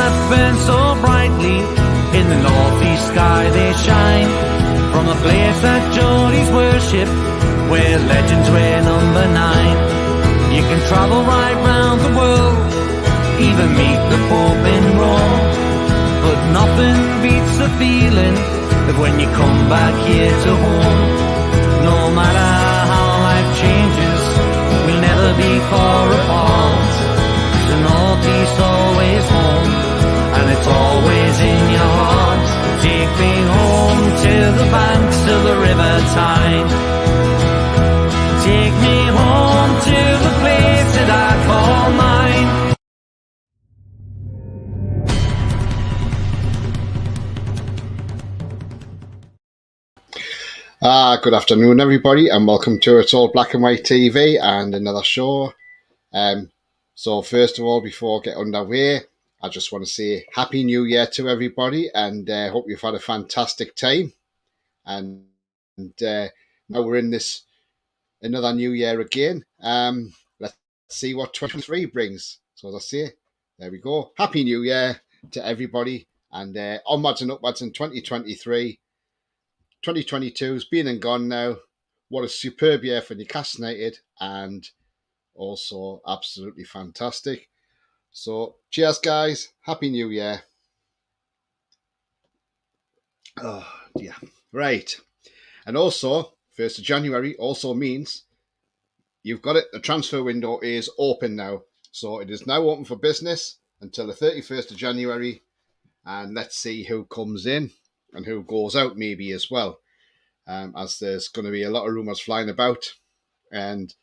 that burn so brightly, in the northeast sky they shine. From a place that Geordies worship, where legends wear number 9. You can travel right round the world, even meet the Pope in Rome, but nothing beats the feeling of when you come back here to home. No matter how life changes, we'll never be far apart. The northeast always home, and it's always in your heart. Take me home to the banks of the River Tyne. Take me home to the place that I call mine. Good afternoon, everybody, and welcome to It's All Black and White TV and another show. So first of all, before I get underway, I just want to say Happy New Year to everybody, and hope you've had a fantastic time. And now we're in this another new year again. Let's see what 2023 brings. So as I say, there we go. Happy New Year to everybody, and onwards and upwards in 2023. 2022 has been and gone now. What a superb year for Newcastle United, and also absolutely fantastic. So cheers, guys. Happy New Year. Oh, yeah. Right. And also, 1st of January also means you've got it. The transfer window is open now. So it is now open for business until the 31st of January. And let's see who comes in and who goes out maybe as well. As there's going to be a lot of rumours flying about. And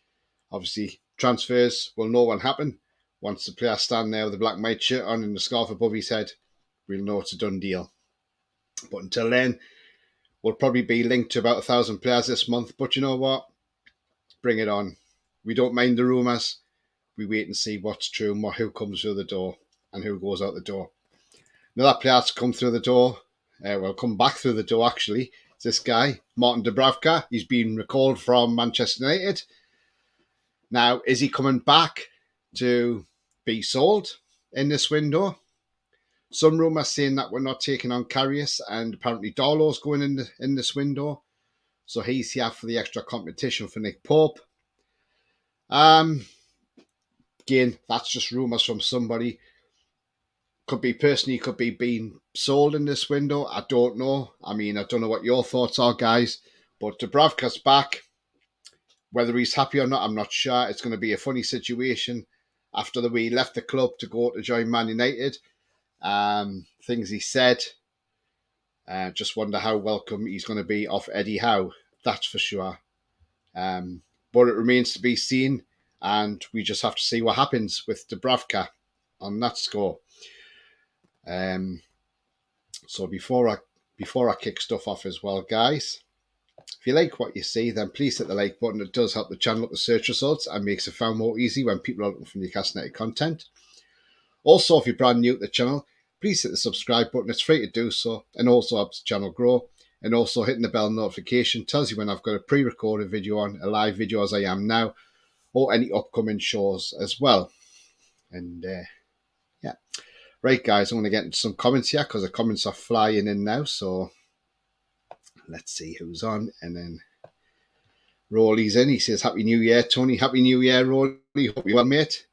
obviously transfers will know when happen. Once the player stand there with the black and white shirt on and the scarf above his head, we'll know it's a done deal. But until then, we'll probably be linked to about 1,000 players this month. But you know what? Bring it on. We don't mind the rumours. We wait and see what's true and who comes through the door and who goes out the door. Another player to come through the door, come back through the door actually, is this guy, Martin Dubravka. He's been recalled from Manchester United. Now, is he coming back to be sold in this window? Some rumours saying that we're not taking on Karius, and apparently Darlow's going in this window. So he's here for the extra competition for Nick Pope. Again, that's just rumours from somebody. Could be personally, could be being sold in this window. I don't know. I mean, I don't know what your thoughts are, guys. But Dubravka's back. Whether he's happy or not, I'm not sure. It's going to be a funny situation after the way he left the club to go to join Man United. Things he said. Just wonder how welcome he's going to be off Eddie Howe. That's for sure. But it remains to be seen, and we just have to see what happens with Dubravka on that score. So before I kick stuff off as well, guys, if you like what you see, then please hit the like button. It does help the channel up the search results and makes it found more easy when people are looking for Newcastle United content. Also, if you're brand new to the channel, please hit the subscribe button. It's free to do so, and also helps the channel grow. And also hitting the bell notification tells you when I've got a pre-recorded video on, a live video as I am now, or any upcoming shows as well. And yeah. Right, guys, I'm going to get into some comments here because the comments are flying in now. So let's see who's on. And then Rolly's in. He says, Happy New Year, Tony. Happy New Year, Rolly. Hope you're well, mate.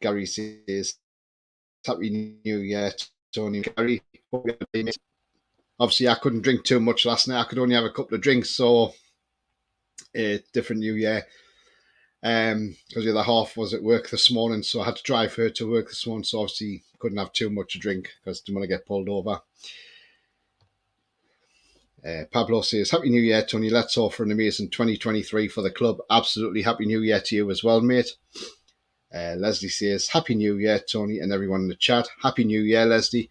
Gary says, Happy New Year, Tony and Gary. Obviously, I couldn't drink too much last night. I could only have a couple of drinks. So, different New Year. Because the other half was at work this morning, so I had to drive her to work this morning, so obviously couldn't have too much to drink because I didn't want to get pulled over. Pablo says, Happy New Year, Tony. Let's offer an amazing 2023 for the club. Absolutely Happy New Year to you as well, mate. Leslie says, Happy New Year, Tony, and everyone in the chat. Happy New Year, Leslie.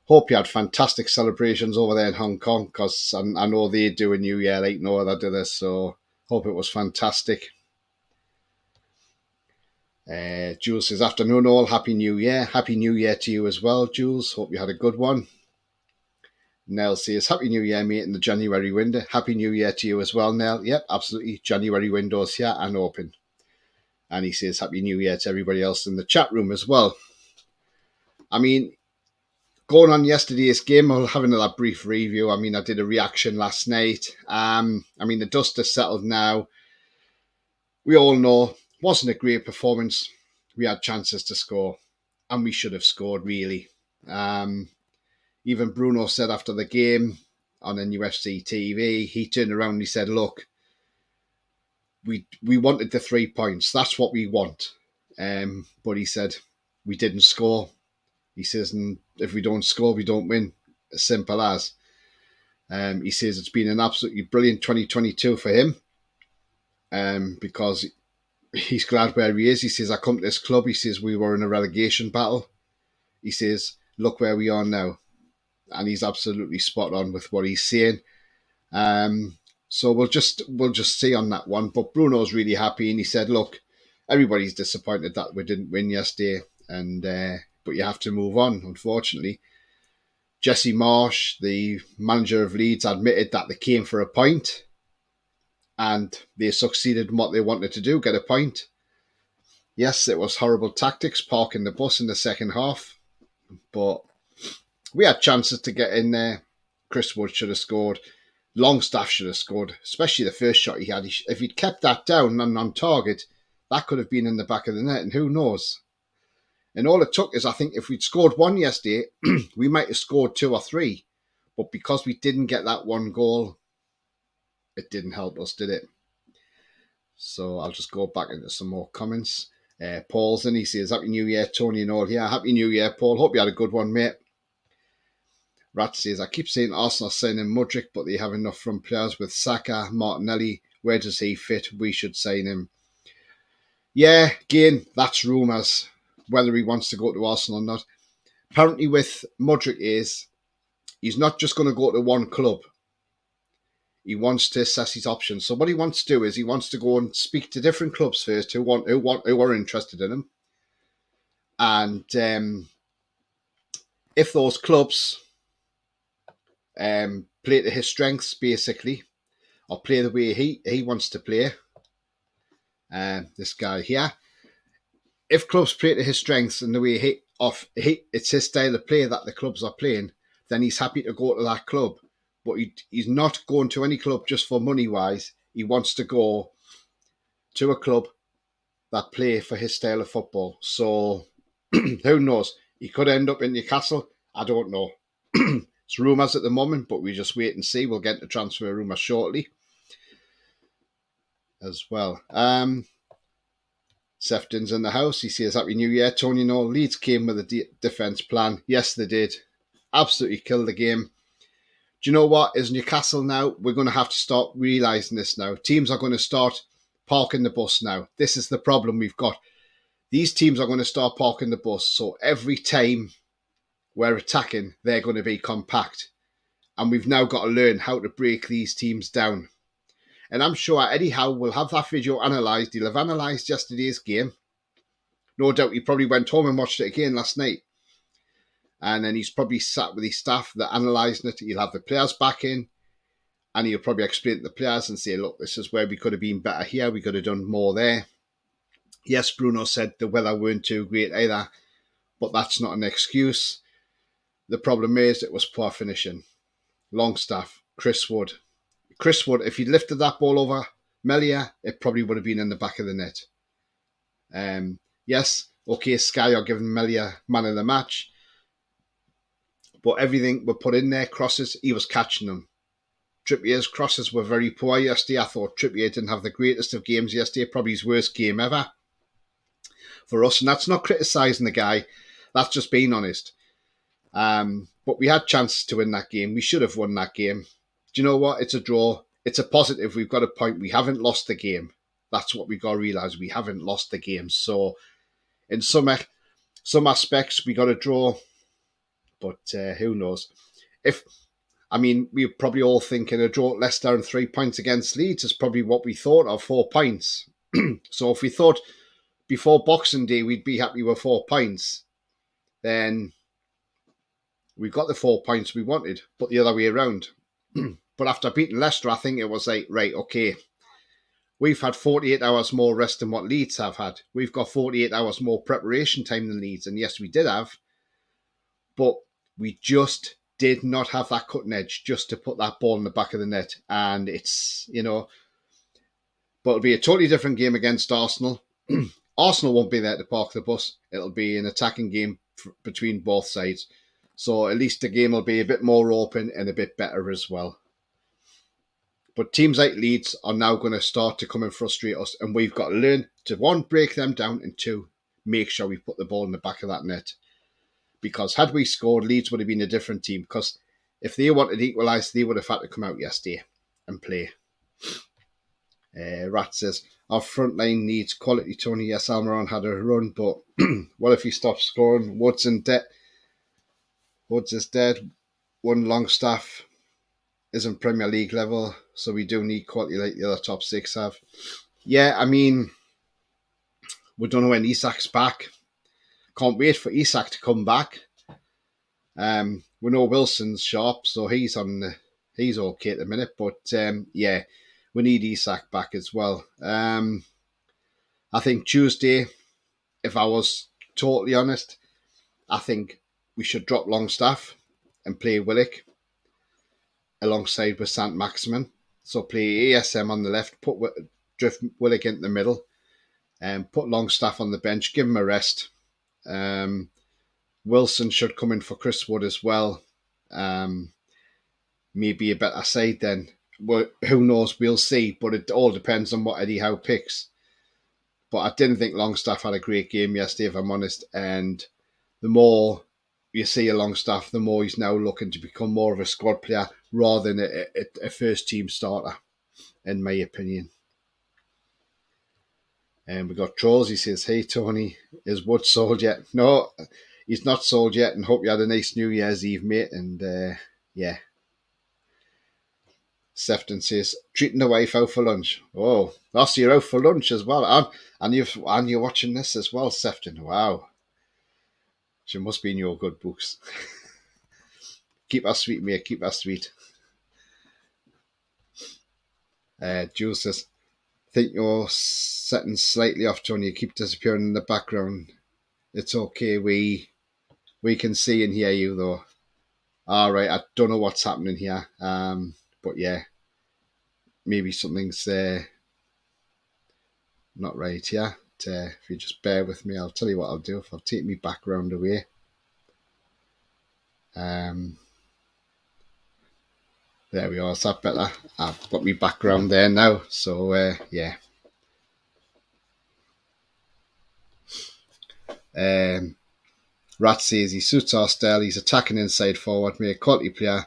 Hope you had fantastic celebrations over there in Hong Kong, because I know they do a New Year like no other, do this, so hope it was fantastic. Jules says, Afternoon all, Happy New Year. Happy New Year to you as well, Jules. Hope you had a good one. Nell says, Happy New Year, mate, in the January window. Happy New Year to you as well, Nell. Yep, absolutely. January windows here and open. And he says, Happy New Year to everybody else in the chat room as well. I mean, Going on yesterday's game, I'll have another brief review. I mean, I did a reaction last night. I mean, the dust has settled now. We all know it wasn't a great performance. We had chances to score, and we should have scored, really. Even Bruno said after the game on UFC TV, he turned around and he said, look, we wanted the 3 points. That's what we want. But he said, we didn't score. He says, and if we don't score, we don't win. As simple as. He says it's been an absolutely brilliant 2022 for him because he's glad where he is. He says, I come to this club. He says, we were in a relegation battle. He says, look where we are now. And he's absolutely spot on with what he's saying. So we'll just see on that one. But Bruno's really happy, and he said, look, everybody's disappointed that we didn't win yesterday, and but you have to move on, unfortunately. Jesse Marsh, the manager of Leeds, admitted that they came for a point, and they succeeded in what they wanted to do, get a point. Yes, it was horrible tactics, parking the bus in the second half, but we had chances to get in there. Chris Wood should have scored. Longstaff should have scored, especially the first shot he had. If he'd kept that down and on target, that could have been in the back of the net, and who knows? And all it took is, I think, if we'd scored one yesterday, we might have scored 2 or 3. But because we didn't get that one goal, it didn't help us, did it? So I'll just go back into some more comments. Paul's in, he says, Happy New Year, Tony and all. Yeah, Happy New Year, Paul. Hope you had a good one, mate. Rat says, I keep saying Arsenal signing Mudryk, but they have enough from players with Saka, Martinelli. Where does he fit? We should sign him. Yeah, again, that's rumours, whether he wants to go to Arsenal or not. Apparently with Mudryk he's not just going to go to one club. He wants to assess his options. So what he wants to do is he wants to go and speak to different clubs first who are interested in him. And if those clubs play to his strengths, basically, or play the way he wants to play, this guy here, if clubs play to his strengths and the way it's his style of play that the clubs are playing, then he's happy to go to that club. But he's not going to any club just for money-wise. He wants to go to a club that play for his style of football. So, who knows? He could end up in Newcastle. I don't know. It's rumours at the moment, but we just wait and see. We'll get into transfer rumours shortly as well. Sefton's in the house. He says, Happy New Year, Tony. No, Leeds came with a defence plan. Yes, they did. Absolutely killed the game. Do you know what? As Newcastle now, we're going to have to start realising this now. Teams are going to start parking the bus now. This is the problem we've got. These teams are going to start parking the bus. So every time we're attacking, they're going to be compact. And we've now got to learn how to break these teams down. And I'm sure Eddie Howe will have that video analysed. He'll have analysed yesterday's game. No doubt he probably went home and watched it again last night. And then he's probably sat with his staff that are analysing it. He'll have the players back in. And he'll probably explain to the players and say, look, this is where we could have been better here. We could have done more there. Yes, Bruno said the weather weren't too great either. But that's not an excuse. The problem is it was poor finishing. Longstaff, Chris Wood. Chris Wood, if he'd lifted that ball over Melia, it probably would have been in the back of the net. Yes, okay, Sky are giving Melia man of the match. But everything we put in there, crosses, he was catching them. Trippier's crosses were very poor yesterday. I thought Trippier didn't have the greatest of games yesterday, probably his worst game ever for us. And that's not criticising the guy, that's just being honest. But we had chances to win that game. We should have won that game. Do you know what? It's a draw. It's a positive. We've got a point. We haven't lost the game. That's what we got to realise. We haven't lost the game. So in some aspects, we got a draw. But who knows? We're probably all thinking a draw at Leicester and 3 points against Leeds is probably what we thought of, 4 points. So if we thought before Boxing Day we'd be happy with 4 points, then we got the 4 points we wanted, but the other way around. But after beating Leicester, I think it was like, right, okay, we've had 48 hours more rest than what Leeds have had. We've got 48 hours more preparation time than Leeds, and yes, we did have. But we just did not have that cutting edge just to put that ball in the back of the net. And it's, but it'll be a totally different game against Arsenal. Arsenal won't be there to park the bus. It'll be an attacking game between both sides. So at least the game will be a bit more open and a bit better as well. But teams like Leeds are now going to start to come and frustrate us. And we've got to learn to, one, break them down, and two, make sure we put the ball in the back of that net. Because had we scored, Leeds would have been a different team. Because if they wanted to equalise, they would have had to come out yesterday and play. Rat says, our front line needs quality, Tony. Yes, Almiron had a run, but what if he stops scoring? Woods is dead. One Longstaff isn't Premier League level, so we do need quality like the other top six have. Yeah, I mean, we don't know when Isak's back. Can't wait for Isak to come back. We know Wilson's sharp, so he's okay at the minute. But yeah, we need Isak back as well. I think Tuesday, if I was totally honest, I think we should drop Longstaff and play Willock alongside with Saint Maximin. So play ASM on the left, drift Willock into the middle, and put Longstaff on the bench, give him a rest. Wilson should come in for Chris Wood as well. Maybe a better side then. Well, who knows? We'll see. But it all depends on what Eddie Howe picks. But I didn't think Longstaff had a great game yesterday, if I'm honest. And the more you see a Longstaff, the more he's now looking to become more of a squad player rather than a first team starter, in my opinion. And we got Trolls. He says, hey, Tony, is Wood sold yet? No, he's not sold yet, and hope you had a nice New Year's Eve, mate. And yeah. Sefton says, treating the wife out for lunch. Oh, that's you're out for lunch as well. And you're watching this as well, Sefton. Wow. She must be in your good books. Keep her sweet, mate. Keep her sweet. Jules says, think you're setting slightly off, Tony. You keep disappearing in the background. It's okay. We can see and hear you, though. All right. I don't know what's happening here. But yeah, maybe something's not right here. If you just bear with me, I'll tell you what I'll do. If I'll take my background away. There we are. Is that better? I've got my background there now. So yeah. Rat says he suits our style. He's attacking inside forward, mate. Quality player.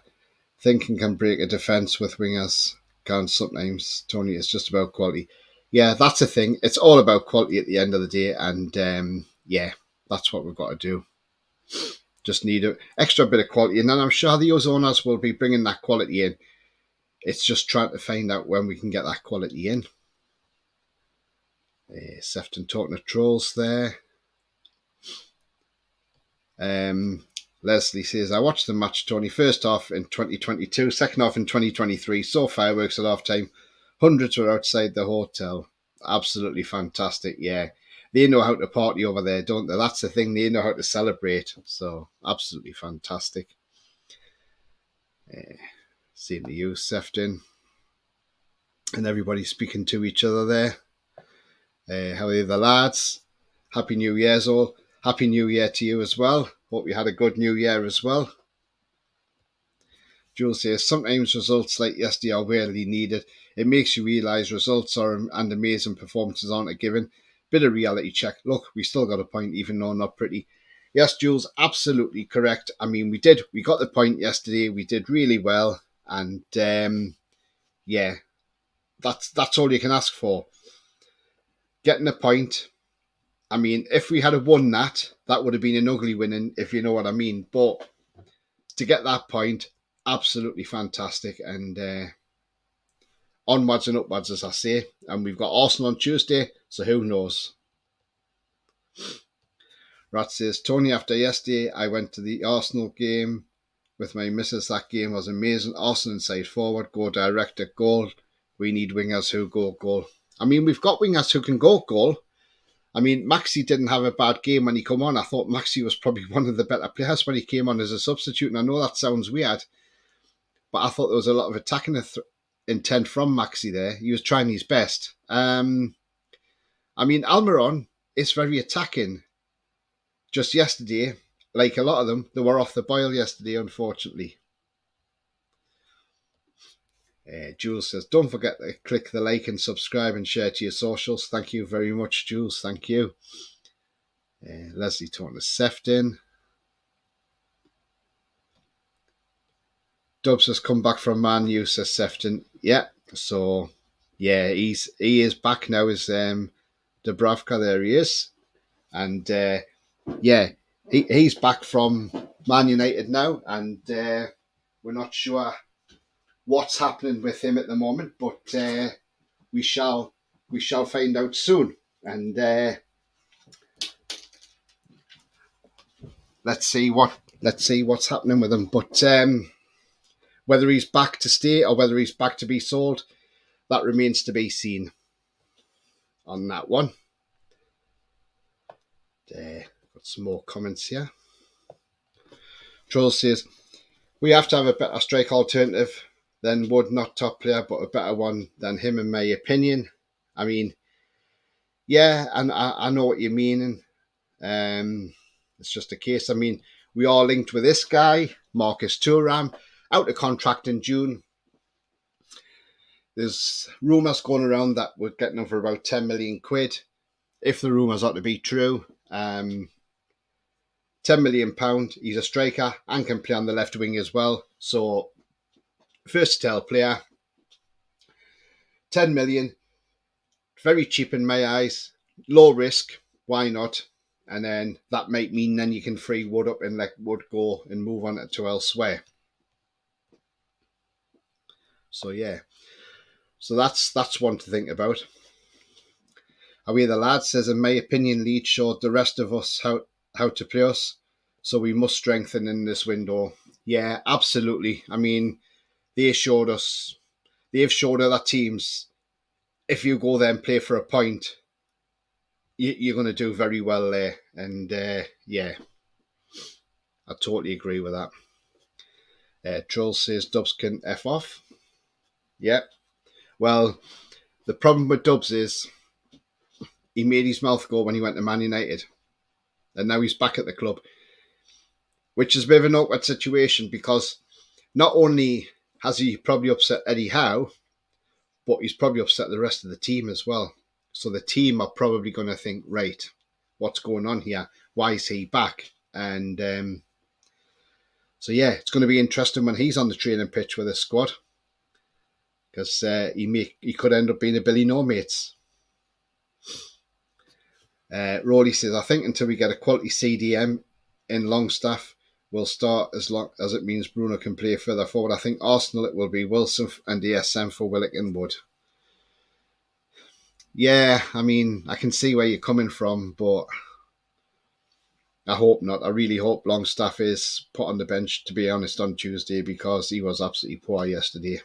Thinking can break a defence with wingers. Can sometimes. Tony, it's just about quality. Yeah, that's the thing. It's all about quality at the end of the day. And yeah, that's what we've got to do. Just need an extra bit of quality. And then I'm sure the owners will be bringing that quality in. It's just trying to find out when we can get that quality in. Sefton talking to Trolls there. Leslie says, I watched the match, Tony. First half in 2022, second half in 2023. Saw fireworks at half time. Hundreds were outside the hotel. Absolutely fantastic, yeah. They know how to party over there, don't they? That's the thing. They know how to celebrate. So, absolutely fantastic. Same to you, Sefton. And everybody speaking to each other there. How are the lads? Happy New Year's all. Happy New Year to you as well. Hope you had a good New Year as well. Jules says, sometimes results like yesterday are rarely needed. It makes you realise results and amazing performances aren't a given. Bit of reality check. Look, we still got a point, even though not pretty. Yes, Jules, absolutely correct. I mean, we got the point yesterday. We did really well. And yeah, that's all you can ask for. Getting a point. I mean, if we had won that would have been an ugly winning, if you know what I mean. But to get that point, absolutely fantastic. And onwards and upwards, as I say. And we've got Arsenal on Tuesday, so who knows? Rat says, Tony, after yesterday, I went to the Arsenal game with my missus. That game was amazing. Arsenal inside forward, go direct at goal. We need wingers who go goal. I mean, we've got wingers who can go goal. I mean, Maxi didn't have a bad game when he come on. I thought Maxi was probably one of the better players when he came on as a substitute. And I know that sounds weird, but I thought there was a lot of attacking intent from Maxi there. He was trying his best. I mean, Almiron is very attacking. Just yesterday, like a lot of them, they were off the boil yesterday, unfortunately. Jules says, don't forget to click the like and subscribe and share to your socials. Thank you very much, Jules. Thank you. Leslie talking to Sefton. Dubs has come back from Man U, says Sefton. Yeah, so yeah, he is back now as Dubravka. There he is. And yeah, he's back from Man United now, and we're not sure what's happening with him at the moment, but we shall find out soon. And let's see what's happening with him. But whether he's back to stay or whether he's back to be sold, that remains to be seen on that one. Got some more comments here. Troll says, we have to have a better strike alternative than Wood, not top player, but a better one than him, in my opinion. I mean, yeah, and I know what you're meaning. It's just a case. I mean, we are linked with this guy, Marcus Thuram, out of contract in June. There's rumours going around that we're getting him for about 10 million quid. If the rumours are to be true, £10 million. He's a striker and can play on the left wing as well. So, versatile player. 10 million. Very cheap in my eyes. Low risk. Why not? And then that might mean then you can free Wood up and let Wood go and move on to elsewhere. So yeah. So that's one to think about. Away the lad says, in my opinion, Leeds showed the rest of us how to play us. So we must strengthen in this window. Yeah, absolutely. I mean, they've showed other teams, if you go there and play for a point, you're going to do very well there. And yeah, I totally agree with that. Troll says Dubs can F off. Yeah. Well, the problem with Dubs is he made his mouth go when he went to Man United. And now he's back at the club, which is a bit of an awkward situation because not only has he probably upset Eddie Howe, but he's probably upset the rest of the team as well. So the team are probably going to think, right, what's going on here? Why is he back? And so, yeah, it's going to be interesting when he's on the training pitch with his squad because he could end up being a Billy No Mates. Roddy says, I think until we get a quality CDM in Longstaff, we'll start as long as it means Bruno can play further forward. I think Arsenal, it will be Wilson and DSM for Willock and Wood. Yeah, I mean, I can see where you're coming from, but I hope not. I really hope Longstaff is put on the bench, to be honest, on Tuesday because he was absolutely poor yesterday.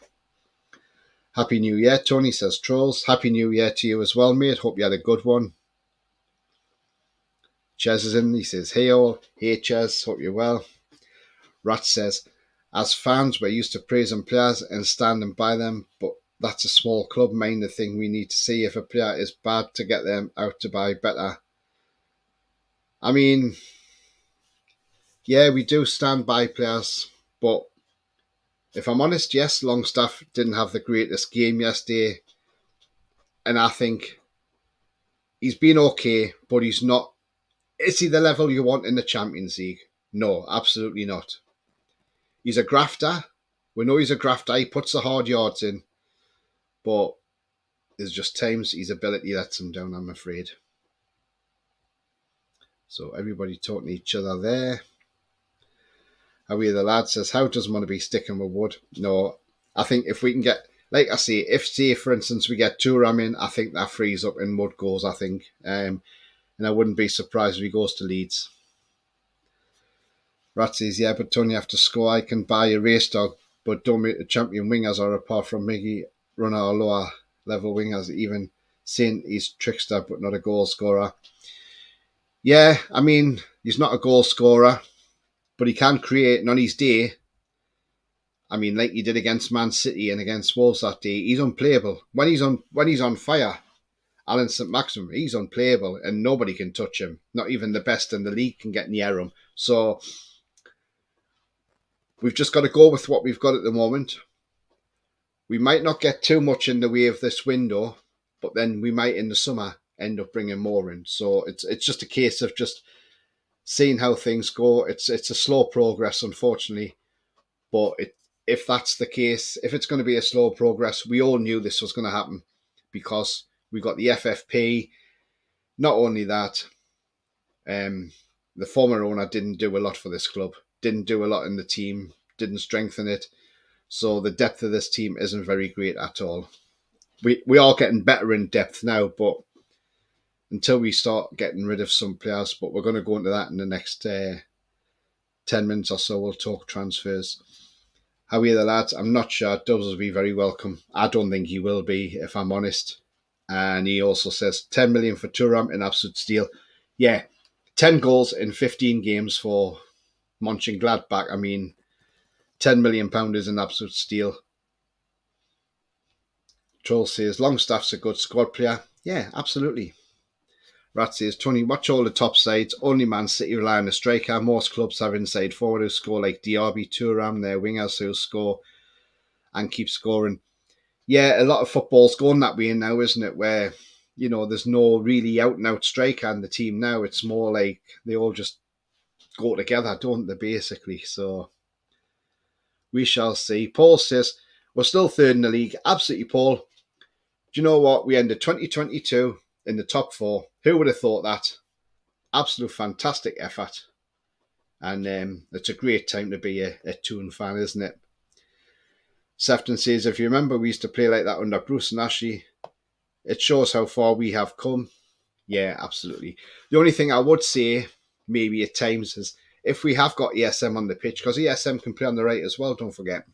Happy New Year, Tony says, Trolls. Happy New Year to you as well, mate. Hope you had a good one. Ches is in. He says, hey all. Hey, Ches. Hope you're well. Rat says, as fans, we're used to praising players and standing by them, but that's a small club. Main the thing we need to see if a player is bad to get them out to buy better. I mean, yeah, we do stand by players, but if I'm honest, yes, Longstaff didn't have the greatest game yesterday, and I think he's been okay, but he's not. Is he the level you want in the Champions League? No, absolutely not. He's a grafter. We know he's a grafter. He puts the hard yards in, but there's just times his ability lets him down, I'm afraid. So everybody talking to each other there. Away the lad says, how does want to be sticking with Wood? No, I think if we can get, like I say, if say for instance we get Thuram in, I think that frees up and Wood goes, I think. And I wouldn't be surprised if he goes to Leeds. Rat says, yeah, but Tony have to score. I can buy a race dog, but don't make the champion wingers or apart from Miggy, run our lower level wingers, even saying he's trickster but not a goal scorer. Yeah, I mean, he's not a goal scorer, but he can create, and on his day, I mean, like he did against Man City and against Wolves that day, he's unplayable. When he's on fire, Alan St. Maxim, he's unplayable and nobody can touch him. Not even the best in the league can get near him. So we've just got to go with what we've got at the moment. We might not get too much in the way of this window, but then we might in the summer end up bringing more in. So it's just a case of just seeing how things go. It's a slow progress, unfortunately, but if that's the case, if it's going to be a slow progress, we all knew this was going to happen because we got the FFP. Not only that, the former owner didn't do a lot for this club, didn't do a lot in the team, didn't strengthen it. So the depth of this team isn't very great at all. We are getting better in depth now, but until we start getting rid of some players, but we're going to go into that in the next 10 minutes or so. We'll talk transfers. How are you, the lads? I'm not sure. Dubs will be very welcome. I don't think he will be, if I'm honest. And he also says 10 million for Thuram in absolute steal. Yeah, 10 goals in 15 games for Mönchengladbach. I mean, £10 million is an absolute steal. Troll says, Longstaff's a good squad player. Yeah, absolutely. Rat says, Tony, watch all the top sides. Only Man City rely on a striker. Most clubs have inside forward who score like Diaby, Thuram, their wingers who score and keep scoring. Yeah, a lot of football's going that way now, isn't it? Where, you know, there's no really out-and-out striker in the team now. It's more like they all just go together, don't they, basically? So we shall see. Paul says, we're still third in the league. Absolutely, Paul. Do you know what? We ended 2022 in the top 4. Who would have thought that? Absolute fantastic effort. And it's a great time to be a Toon fan, isn't it? Sefton says, if you remember, we used to play like that under Bruce and Ashley. It shows how far we have come. Yeah, absolutely. The only thing I would say, maybe at times, is if we have got ESM on the pitch, because ESM can play on the right as well, don't forget.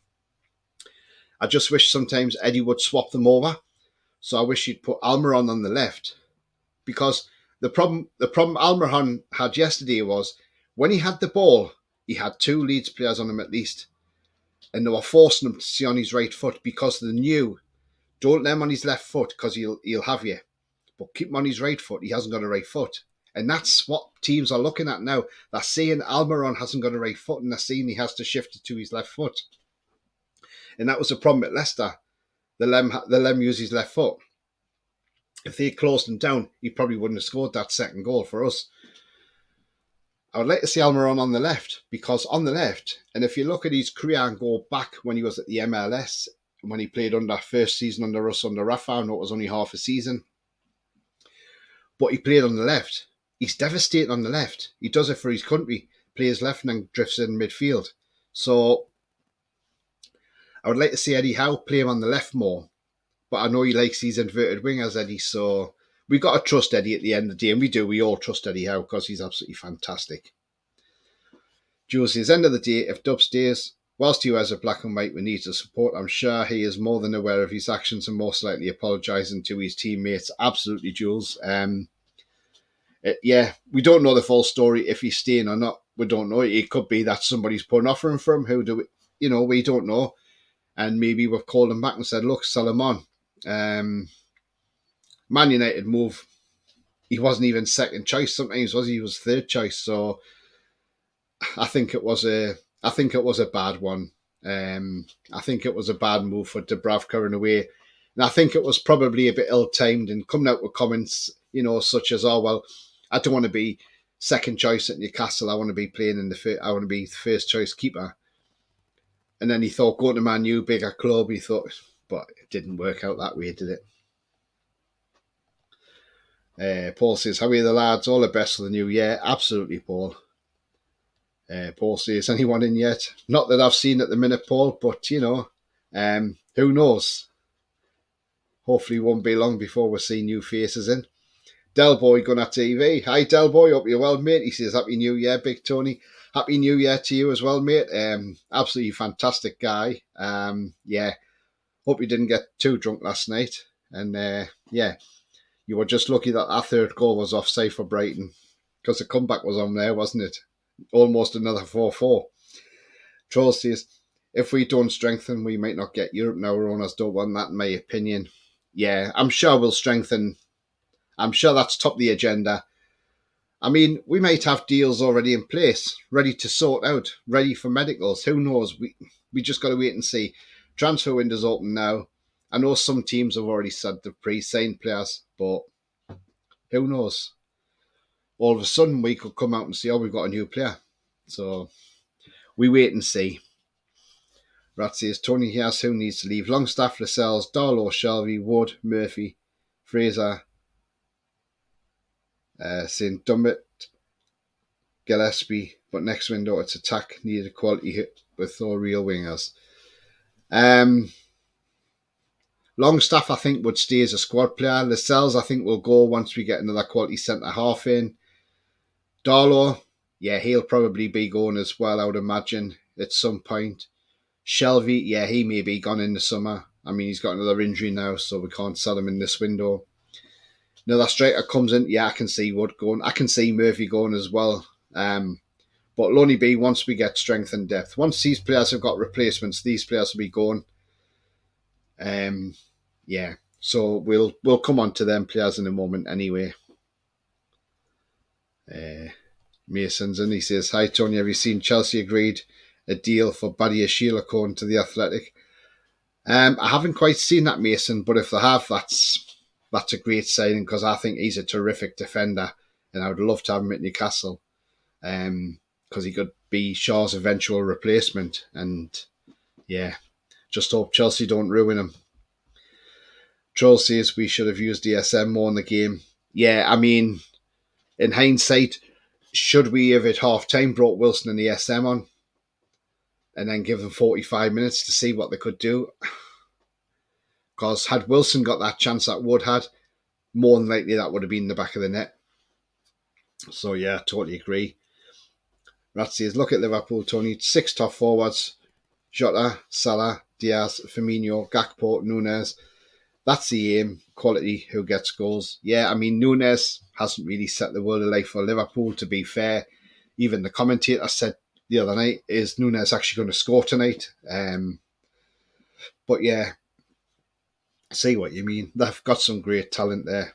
I just wish sometimes Eddie would swap them over. So I wish he'd put Almiron on the left. Because the problem Almiron had yesterday was when he had the ball, he had 2 Leeds players on him at least. And they were forcing him to see on his right foot because they knew, don't let him on his left foot because he'll have you. But keep him on his right foot, he hasn't got a right foot. And that's what teams are looking at now. They're saying Almiron hasn't got a right foot and they're saying he has to shift it to his left foot. And that was the problem at Leicester. The Lem used his left foot. If they closed him down, he probably wouldn't have scored that second goal for us. I would like to see Almiron on the left, because on the left, and if you look at his career and go back when he was at the MLS, when he played under first season under us, under Rafa, I know it was only half a season, but he played on the left. He's devastating on the left. He does it for his country, plays left and then drifts in midfield. So I would like to see Eddie Howe play him on the left more. But I know he likes these inverted wingers, Eddie, so we've got to trust Eddie at the end of the day, and we do. We all trust Eddie Howe because he's absolutely fantastic. Jules says, end of the day, if Dub stays, whilst he wears a black and white we need to support, I'm sure he is more than aware of his actions and most likely apologising to his teammates. Absolutely, Jules. Yeah, we don't know the full story if he's staying or not. We don't know. It could be that somebody's put an offer in for him. We don't know. And maybe we've called him back and said, look, sell him on. Man United move. He wasn't even second choice. Sometimes he was third choice. So I think it was a bad one. I think it was a bad move for Dubravka in a way, and I think it was probably a bit ill-timed and coming out with comments, such as, "Oh well, I don't want to be second choice at Newcastle. I want to be playing I want to be first choice keeper." And then he thought, going to Man U, bigger club. He thought. But it didn't work out that way, did it? Paul says, how are you, the lads? All the best for the new year. Absolutely, Paul. Paul says, anyone in yet? Not that I've seen at the minute, Paul, but, who knows? Hopefully it won't be long before we see new faces in. Delboy Gunner TV. Hi, Delboy. Hope you're well, mate. He says, Happy New Year, Big Tony. Happy New Year to you as well, mate. Absolutely fantastic guy. Yeah. Hope you didn't get too drunk last night. And, yeah. You were just lucky that our third goal was offside for Brighton, because the comeback was on there, wasn't it? Almost another 4-4. Troll says, if we don't strengthen, we might not get Europe now. Our owners don't want that, in my opinion. Yeah, I'm sure we'll strengthen. I'm sure that's top of the agenda. I mean, we might have deals already in place, ready to sort out, ready for medicals. Who knows? We just got to wait and see. Transfer window's open now. I know some teams have already said they've pre-signed players, but who knows? All of a sudden, we could come out and say, oh, we've got a new player. So we wait and see. Rat says, Tony Hias, who needs to leave? Longstaff, Lascelles, Darlow, Shelby, Wood, Murphy, Fraser, St. Dumbit, Gillespie, but next window it's attack, needed a quality hit with all real wingers. Longstaff, I think, would stay as a squad player. Lascelles, I think, will go once we get another quality centre half in. Darlow, yeah, he'll probably be going as well, I would imagine, at some point. Shelby, yeah, he may be gone in the summer. I mean, he's got another injury now, so we can't sell him in this window. Another striker comes in, yeah, I can see Wood going. I can see Murphy going as well. But it'll only be once we get strength and depth. Once these players have got replacements, these players will be going. Yeah, so we'll come on to them players in a moment anyway. Mason's in. He says, hi Tony, have you seen Chelsea agreed a deal for Badia Sheila according to the Athletic? I haven't quite seen that, Mason, but if they have, that's a great signing, because I think he's a terrific defender and I would love to have him at Newcastle, because he could be Shaw's eventual replacement. And yeah, just hope Chelsea don't ruin him. Troll says we should have used DSM more in the game. Yeah, I mean, in hindsight, should we have at half time brought Wilson and the SM on and then give them 45 minutes to see what they could do? Because had Wilson got that chance that Wood had, more than likely that would have been in the back of the net. So yeah, totally agree. Rat says, look at Liverpool, Tony. 6 top forwards. Jota, Salah, Diaz, Firmino, Gakpo, Nunes. That's the aim. Quality, who gets goals. Yeah, I mean, Nunes hasn't really set the world alight for Liverpool, to be fair. Even the commentator said the other night, is Nunes actually going to score tonight? But yeah, I see what you mean. They've got some great talent there.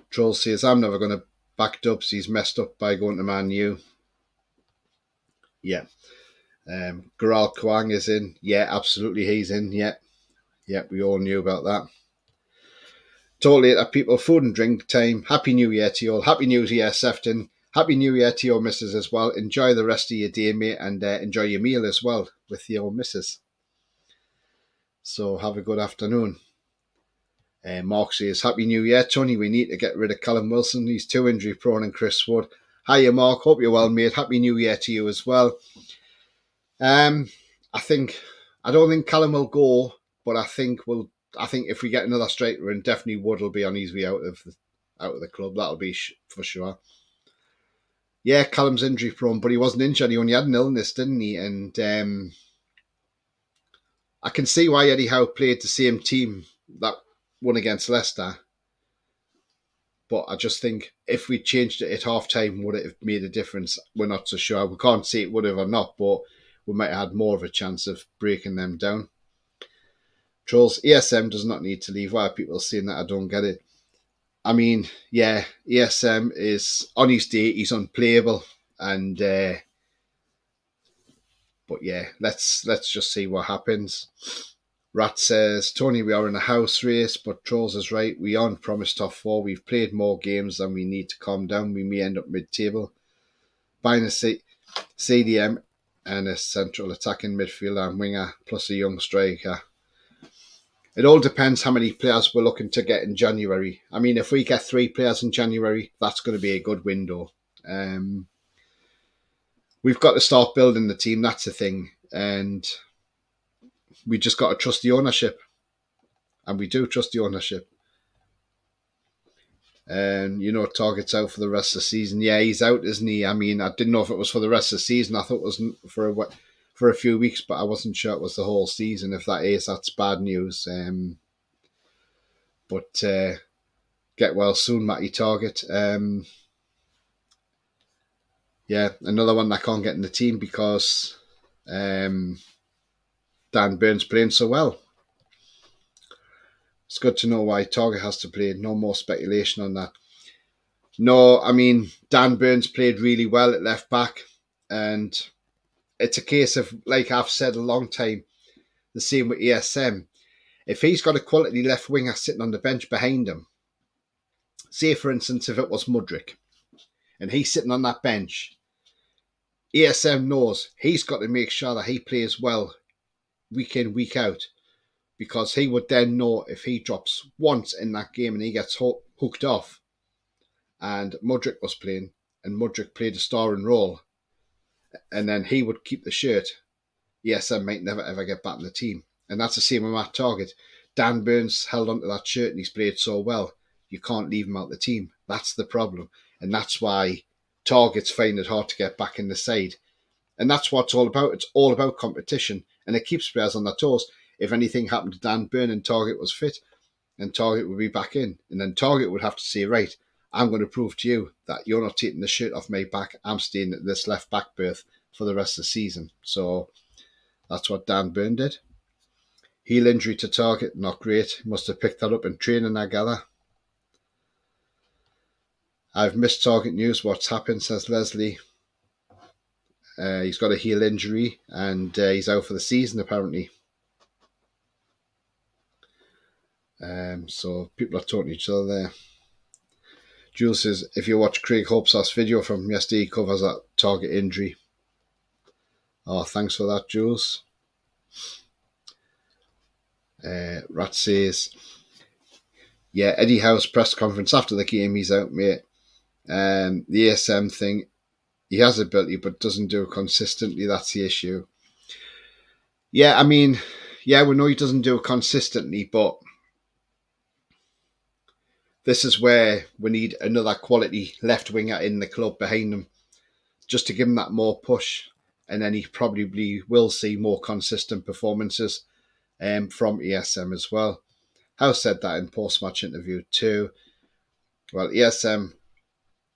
Troll says, I'm never going to back Dubs. He's messed up by going to Man U. Yeah. Garal Kwang is in. Yeah, absolutely, he's in. Yeah, we all knew about that. Told later, people, food and drink time. Happy New Year to you all. Happy New Year, Sefton. Happy New Year to your missus as well. Enjoy the rest of your day, mate, and enjoy your meal as well with your missus. So have a good afternoon. Mark says, Happy New Year, Tony. We need to get rid of Callum Wilson. He's too injury prone, and Chris Wood. Hiya, Mark. Hope you're well, mate. Happy New Year to you as well. I don't think Callum will go, but I think if we get another striker, and definitely Wood will be on his way out of the club. That'll be for sure. Yeah, Callum's injury prone, but he wasn't injured. He only had an illness, didn't he? And I can see why Eddie Howe played the same team that won against Leicester. But I just think if we changed it at half time, would it have made a difference? We're not so sure. We can't say it would have or not, but we might have had more of a chance of breaking them down. Trolls, ESM does not need to leave. Why are people saying that? I don't get it. I mean, yeah, ESM is on his day, he's unplayable, and but yeah, let's just see what happens. Rat says, Tony, we are in a house race, but Trolls is right. We aren't promised top 4. We've played more games than we need to calm down. We may end up mid-table. Buying a CDM and a central attacking midfielder and winger, plus a young striker. It all depends how many players we're looking to get in January. I mean, if we get 3 players in January, that's going to be a good window. We've got to start building the team, that's the thing. And we just got to trust the ownership. And we do trust the ownership. And, Target's out for the rest of the season. Yeah, he's out, isn't he? I mean, I didn't know if it was for the rest of the season. I thought it was for a few weeks, but I wasn't sure it was the whole season. If that is, that's bad news. But get well soon, Matty Target. Yeah, another one that can't get in the team because Dan Burns playing so well. It's good to know why Target has to play. No more speculation on that. No, I mean, Dan Burns played really well at left back. And it's a case of, like I've said a long time, the same with ESM. If he's got a quality left winger sitting on the bench behind him, say for instance if it was Mudryk, and he's sitting on that bench, ESM knows he's got to make sure that he plays well week in, week out, because he would then know if he drops once in that game and he gets hooked off, and Mudryk was playing, and Mudryk played a starring role, and then he would keep the shirt, ESM might never ever get back in the team. And that's the same with Matt Target. Dan Burns held onto that shirt and he's played so well, you can't leave him out of the team. That's the problem. And that's why Targets find it hard to get back in the side. And that's what it's all about. It's all about competition. And it keeps players on their toes. If anything happened to Dan Burn and Target was fit, then Target would be back in. And then Target would have to say, right, I'm going to prove to you that you're not taking the shirt off my back. I'm staying at this left back berth for the rest of the season. So that's what Dan Burn did. Heel injury to Target, not great. Must have picked that up in training, I gather. I've missed Target news. What's happened, says Leslie. He's got a heel injury and he's out for the season, apparently. So people are talking to each other there. Jules says, if you watch Craig Hope's last video from yesterday, he covers that Target injury. Oh, thanks for that, Jules. Rat says, yeah, Eddie Howe's press conference after the game, he's out, mate. The ASM thing, he has ability but doesn't do it consistently. That's the issue. Yeah, I mean, yeah, we know he doesn't do it consistently, but this is where we need another quality left winger in the club behind him, just to give him that more push, and then he probably will see more consistent performances from ESM as well. Howe said that in post-match interview too. Well, ESM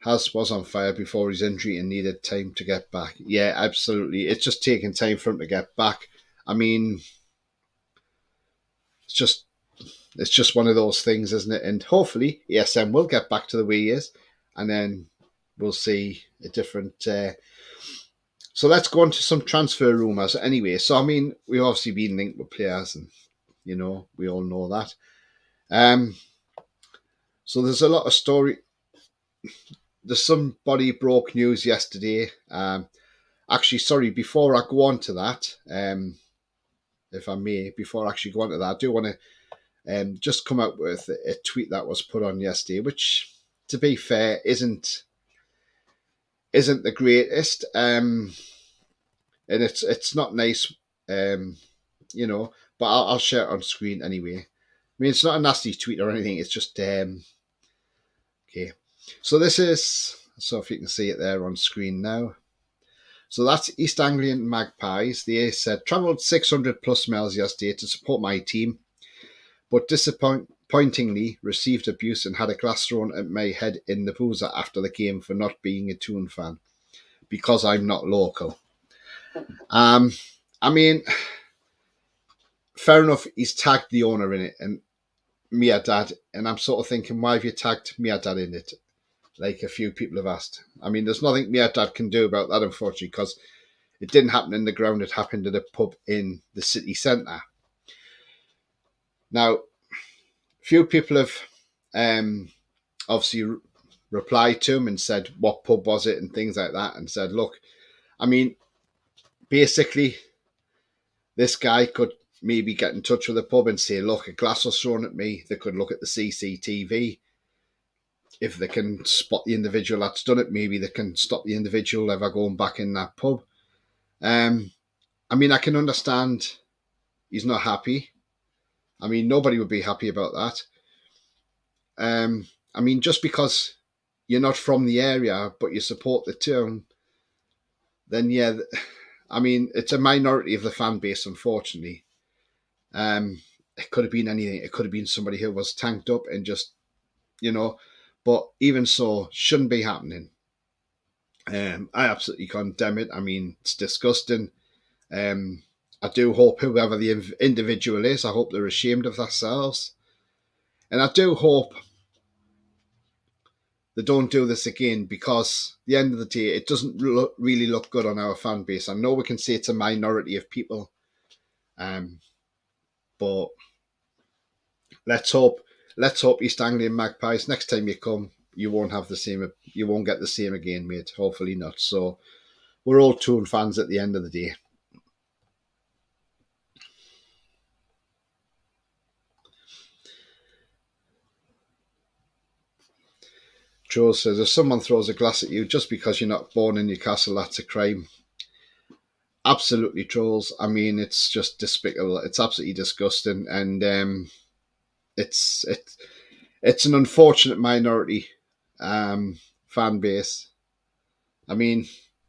was on fire before his injury and needed time to get back. Yeah, absolutely. It's just taking time for him to get back. I mean, it's just one of those things, isn't it? And hopefully ESM will get back to the way he is, and then we'll see a different... So let's go on to some transfer rumours anyway. So, I mean, we've obviously been linked with players and, you know, we all know that. So there's a lot of story. There's somebody broke news yesterday. Actually, sorry, before I go on to that, if I may, before I actually go on to that, I do want to just come out with a tweet that was put on yesterday, which, to be fair, isn't the greatest. And it's not nice, you know, but I'll share it on screen anyway. I mean, it's not a nasty tweet or anything. It's just, okay. So this is, so if you can see it there on screen now. So that's East Anglian Magpies. They said, travelled 600 plus miles yesterday to support my team, but disappointingly received abuse and had a glass thrown at my head in the Boozer after the game for not being a Toon fan, because I'm not local. I mean, fair enough, he's tagged the owner in it and Mia Dad, and I'm sort of thinking, why have you tagged Mia Dad in it? Like a few people have asked. I mean, there's nothing Mia Dad can do about that, unfortunately, because it didn't happen in the ground, it happened at a pub in the city centre. Now, few people have obviously replied to him and said, what pub was it, and things like that, and said, look, I mean, basically, this guy could maybe get in touch with the pub and say, look, a glass was thrown at me. They could look at the CCTV. If they can spot the individual that's done it, maybe they can stop the individual ever going back in that pub. I mean, I can understand he's not happy. I mean, nobody would be happy about that. I mean, just because you're not from the area, but you support the town, then yeah, I mean, it's a minority of the fan base, unfortunately. it could have been anything. It could have been somebody who was tanked up and just, but even so, shouldn't be happening. I absolutely condemn it. I mean, it's disgusting. I do hope whoever the individual is, I hope they're ashamed of themselves. And I do hope they don't do this again, because at the end of the day, it doesn't really look good on our fan base. I know we can say it's a minority of people, but let's hope East Anglian Magpies, next time you come, you won't get the same again, mate. Hopefully not. So we're all Toon fans at the end of the day. Joe says, if someone throws a glass at you just because you're not born in Newcastle, that's a crime. Absolutely, trolls. I mean, it's just despicable. It's absolutely disgusting, and it's an unfortunate minority fan base. I mean,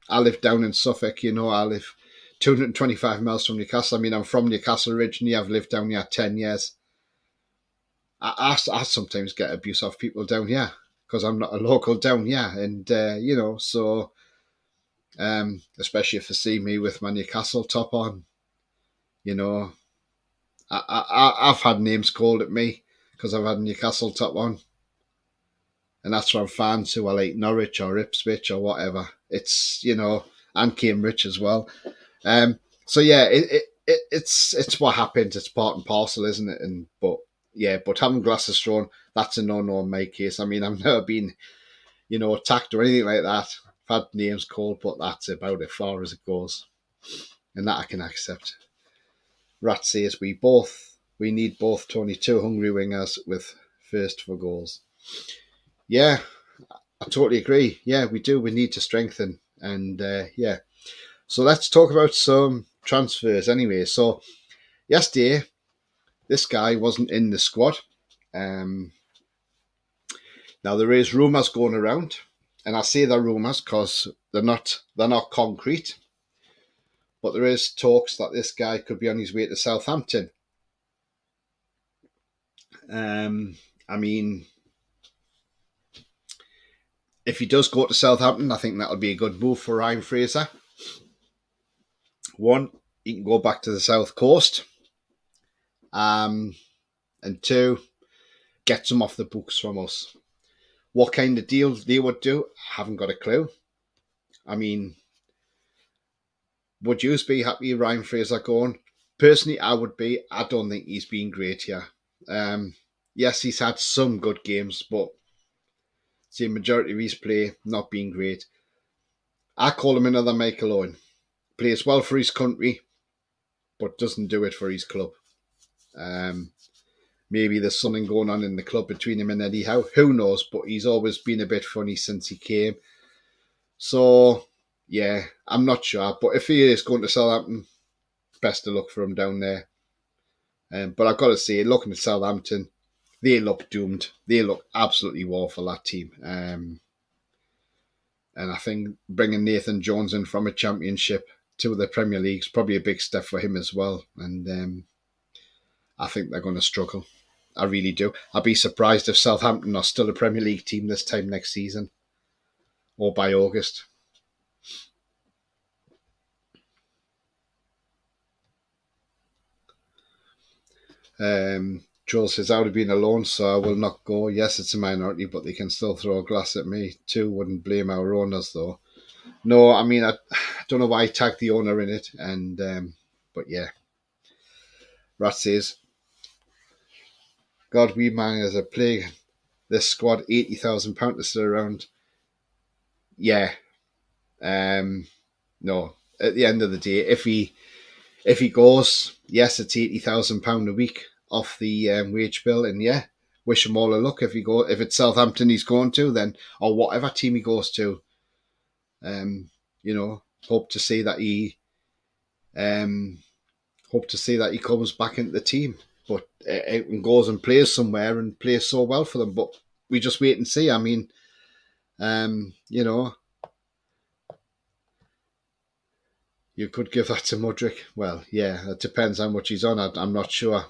I live down in Suffolk. I live 225 miles from Newcastle. I mean, I'm from Newcastle originally. I've lived down here 10 years. I sometimes get abuse off people down here because I'm not a local down here, and so especially if they see me with my Newcastle top on, I've had names called at me because I've had a Newcastle top on, and that's from fans who are like Norwich or Ipswich or whatever. It's and Cambridge as well. So yeah, it's what happens. It's part and parcel, isn't it? But having glasses thrown, that's a no-no in my case. I mean, I've never been, attacked or anything like that. I've had names called, but that's about as far as it goes, and that I can accept. Rat says we need both Tony, two hungry wingers with thirst for goals. Yeah, I totally agree. Yeah, we do. We need to strengthen, and yeah. So let's talk about some transfers anyway. So yesterday, this guy wasn't in the squad. Now there is rumours going around, and I say they're rumours because they're not concrete. But there is talks that this guy could be on his way to Southampton. I mean, if he does go to Southampton, I think that'll be a good move for Ryan Fraser. One, he can go back to the South Coast. And two, get some off the books from us. What kind of deal they would do, I haven't got a clue. I mean, would you be happy Ryan Fraser going? Personally, I would be. I don't think he's been great here. Yes, he's had some good games, but the majority of his play not being great. I call him another Michael Owen. Plays well for his country, but doesn't do it for his club. Maybe there's something going on in the club between him and Eddie Howe. Who knows? But he's always been a bit funny since he came. So, yeah, I'm not sure. But if he is going to Southampton, best of luck for him down there. But I've got to say, looking at Southampton, they look doomed. They look absolutely woeful, that team. And I think bringing Nathan Jones in from a championship to the Premier League is probably a big step for him as well. And I think they're going to struggle. I really do. I'd be surprised if Southampton are still a Premier League team this time next season or by August. Joel says, I would have been alone, so I will not go. Yes, it's a minority, but they can still throw a glass at me too. Wouldn't blame our owners, though. No, I mean, I don't know why he tagged the owner in it. But yeah. Rat says, God, we man as a plague. This squad, £80,000 to sit around. Yeah. No. At the end of the day, if he goes, yes, it's £80,000 a week off the wage bill, and yeah, wish him all a luck. If it's Southampton he's going to, then or whatever team he goes to, hope to see that he comes back into the team. But it goes and plays somewhere and plays so well for them. But we just wait and see. I mean, you could give that to Mudryk. Well, yeah, it depends how much he's on. I'm not sure.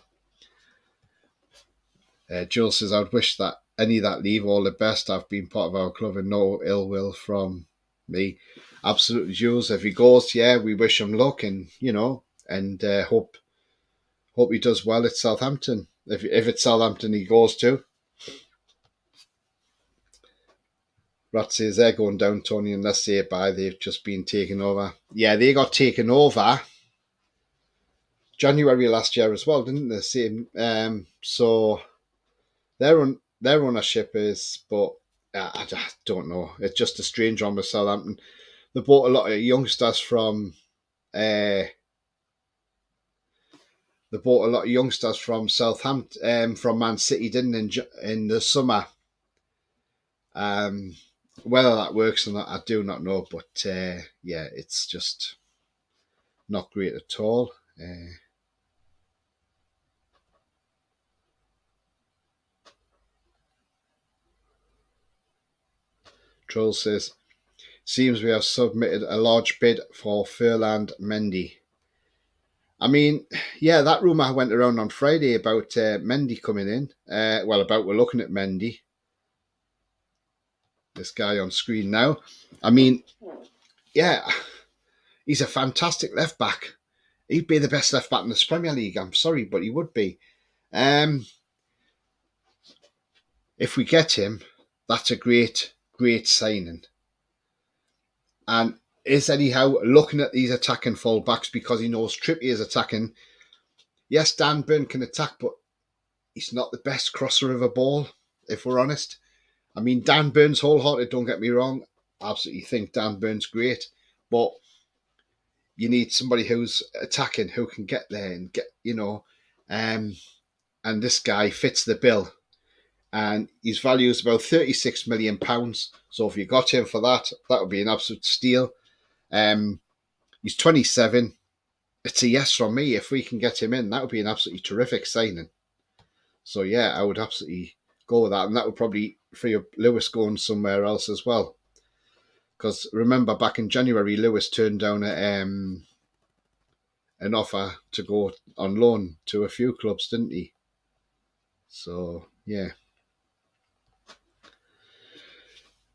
Jules says, I'd wish that any that leave all the best. I've been part of our club and no ill will from me. Absolutely, Jules. If he goes, yeah, we wish him luck, and and hope he does well at Southampton. If it's Southampton he goes to. Rat says they're going down, Tony, unless they buy. They've just been taken over. Yeah, they got taken over January last year as well, didn't they? Same. So their ownership is, but I don't know. It's just a strange one with Southampton. They bought a lot of youngsters from. They bought a lot of youngsters from Southampton, from Man City, didn't in the summer. Whether that works or not, I do not know. But yeah, it's just not great at all. Troll says, seems we have submitted a large bid for Furland Mendy. I mean, yeah, that rumour went around on Friday about Mendy coming in. About we're looking at Mendy. This guy on screen now. I mean, yeah, he's a fantastic left back. He'd be the best left back in the Premier League. I'm sorry, but he would be. If we get him, that's a great signing. And is anyhow looking at these attacking full-backs because he knows Trippier is attacking. Yes, Dan Burn can attack, but he's not the best crosser of a ball, if we're honest. I mean, Dan Burn's wholehearted, don't get me wrong. I absolutely think Dan Burn's great, but you need somebody who's attacking, who can get there and get, and this guy fits the bill. And his value is about £36 million. So if you got him for that, that would be an absolute steal. He's 27. It's a yes from me. If we can get him in, that would be an absolutely terrific signing. So yeah, I would absolutely go with that. And that would probably free up Lewis going somewhere else as well. Because remember, back in January, Lewis turned down an offer to go on loan to a few clubs, didn't he? So, yeah.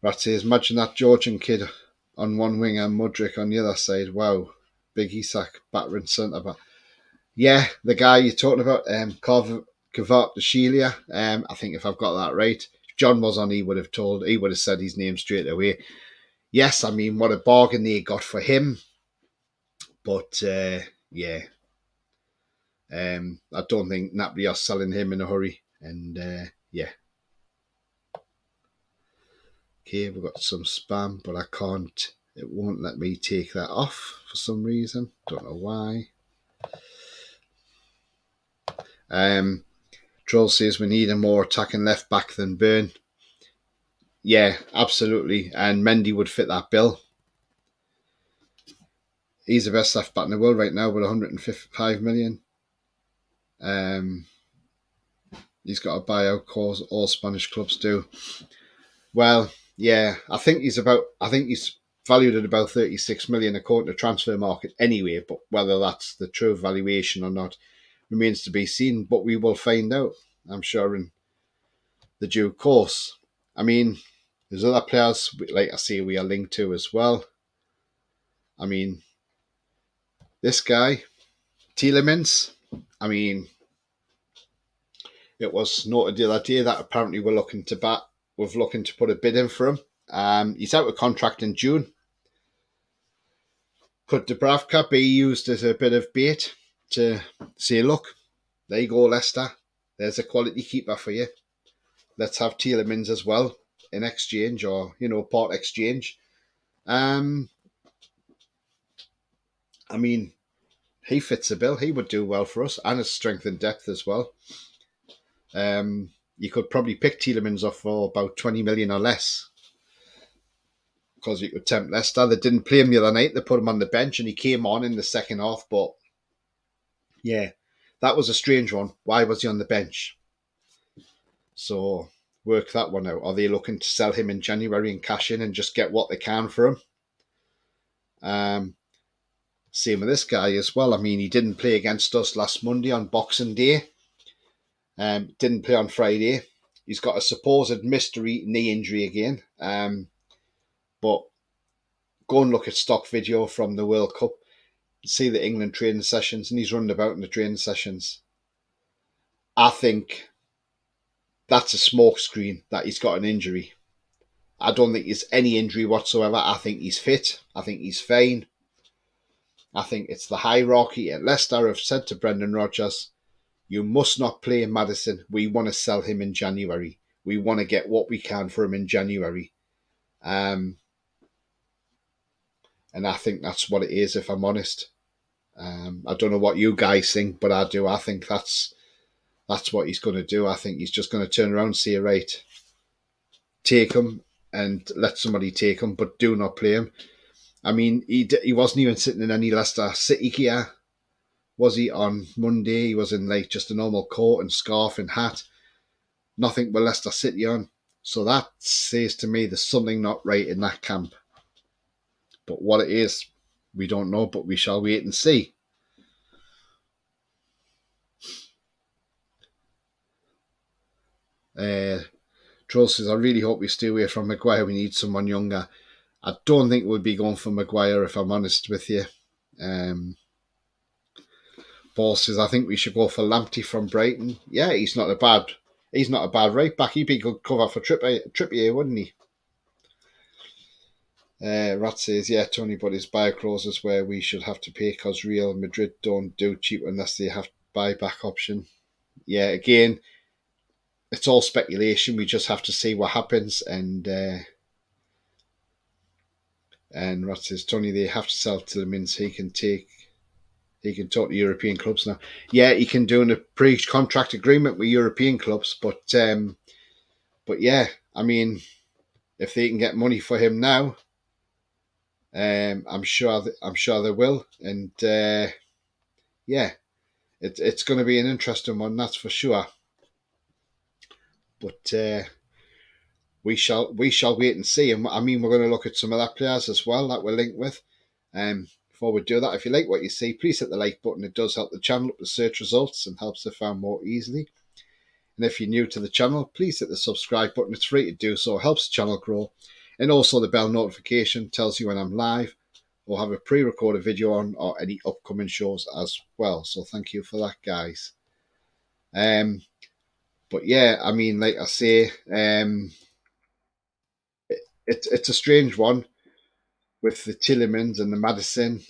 Rat says, imagine that Georgian kid on one wing and Mudryk on the other side. Wow. Big Isak, battering centre back. Yeah, the guy you're talking about, Kvaratskhelia. I think if I've got that right. If John was on, he would have said his name straight away. Yes, I mean, what a bargain they got for him. But, yeah. I don't think Napoli are selling him in a hurry. And, yeah. Okay, we've got some spam, but I can't. It won't let me take that off for some reason. Don't know why. Troll says we need a more attacking left back than Burn. Yeah, absolutely. And Mendy would fit that bill. He's the best left back in the world right now with 155 million. He's got a buyout clause. All Spanish clubs do. Well, yeah, I think he's valued at about 36 million according to Transfer Market anyway, but whether that's the true valuation or not remains to be seen, but we will find out, I'm sure, in the due course. I mean, there's other players, like I say, we are linked to as well. I mean, this guy, Tielemans, I mean, it was noted the other day that apparently we're looking to put a bid in for him. He's out of contract in June. Could Dubravka be used as a bit of bait to say, look, there you go, Leicester. There's a quality keeper for you. Let's have Tielemans as well in exchange, or, part exchange. I mean, he fits the bill. He would do well for us, and his strength and depth as well. You could probably pick Tielemans off for about 20 million or less, because you could tempt Leicester. They didn't play him the other night. They put him on the bench, and he came on in the second half. But yeah, that was a strange one. Why was he on the bench? So work that one out. Are they looking to sell him in January and cash in and just get what they can for him? Same with this guy as well. I mean, he didn't play against us last Monday on Boxing Day. Didn't play on Friday. He's got a supposed mystery knee injury again. But go and look at stock video from the World Cup. See the England training sessions, and he's running about in the training sessions. I think that's a smokescreen that he's got an injury. I don't think it's any injury whatsoever. I think he's fit. I think he's fine. I think it's the hierarchy at Leicester have said to Brendan Rodgers, you must not play Maddison. We want to sell him in January. We want to get what we can for him in January. And I think that's what it is, if I'm honest. I don't know what you guys think, but I do. I think that's what he's going to do. I think he's just going to turn around and say, right, take him and let somebody take him, but do not play him. I mean, he wasn't even sitting in any Leicester City gear, was he, on Monday? He was in like just a normal coat and scarf and hat. Nothing with Leicester City on. So that says to me there's something not right in that camp. But what it is, we don't know, but we shall wait and see. Troll says, I really hope we stay away from Maguire. We need someone younger. I don't think we'll be going for Maguire, if I'm honest with you. Paul says, I think we should go for Lamptey from Brighton. Yeah, he's not a bad right back. He'd be good cover for Trippier, wouldn't he? Rat says, yeah, Tony, but his buy clauses where we should have to pay because Real Madrid don't do cheap unless they have buyback option. Yeah, again, it's all speculation. We just have to see what happens. And Rat says, Tony, they have to sell Tielemans. He can talk to European clubs now. Yeah, he can do a pre-contract agreement with European clubs, but yeah, I mean, if they can get money for him now, I'm sure they will, and yeah, it's going to be an interesting one, that's for sure. But we shall wait and see. And I mean, we're going to look at some of that players as well that we're linked with. Before we do that, if you like what you see, please hit the like button. It does help the channel up the search results and helps it found more easily. And if you're new to the channel, please hit the subscribe button. It's free to do so. It helps the channel grow. And also the bell notification tells you when I'm live or have a pre-recorded video on or any upcoming shows as well. So thank you for that, guys. But yeah, I mean, like I say, it's a strange one with the Tielemans and the Maddison.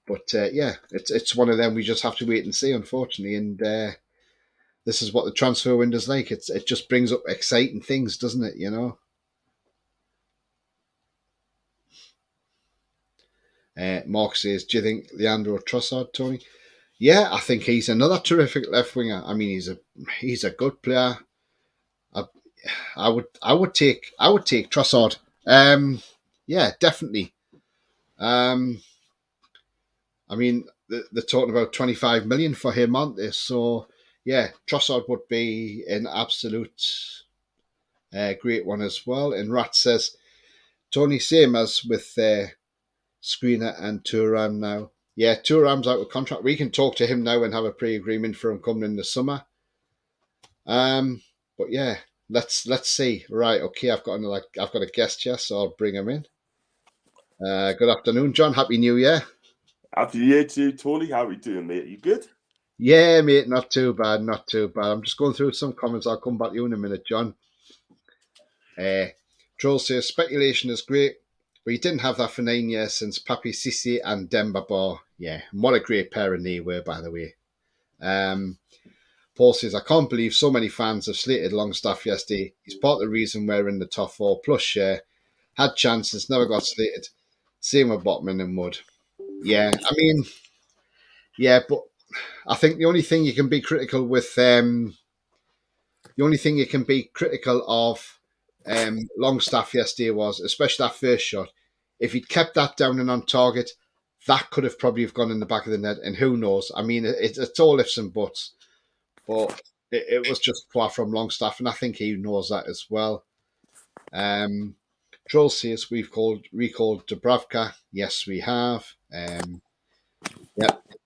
But yeah, it's one of them we just have to wait and see, unfortunately. And this is what the transfer window's like. It just brings up exciting things, doesn't it? You know. Mark says, "Do you think Leandro Trossard, Tony?" Yeah, I think he's another terrific left winger. I mean, he's a good player. I would take Trossard. Yeah, definitely. I mean, they're talking about 25 million for him, aren't they? So yeah, Trossard would be an absolute great one as well. And Rat says, Tony, same as with Screener and Thuram now. Yeah, Thuram's out of contract. We can talk to him now and have a pre-agreement for him coming in the summer. But yeah, let's see. Right, okay, I've got a guest here, so I'll bring him in. Good afternoon, John. Happy New Year. Happy New Year to you, Tony. How are you doing, mate? You good? Yeah, mate, not too bad, not too bad. I'm just going through some comments. I'll come back to you in a minute, John. Troll says, speculation is great, but he didn't have that for 9 years since Papi Cissé and Demba Ba. Yeah, and what a great pair they were, by the way. Paul says, I can't believe so many fans have slated Longstaff yesterday. He's part of the reason we're in the top four. Plus, share. Had chances, never got slated. Same with Botman and Wood. Yeah, I mean, yeah, but I think the only thing you can be critical with, the only thing you can be critical of Longstaff yesterday was, especially that first shot, if he'd kept that down and on target, that could have probably gone in the back of the net. And who knows? I mean, it's all ifs and buts. But it was just poor from Longstaff, and I think he knows that as well. Troll says we've recalled Dubravka. Yes, we have. Yep,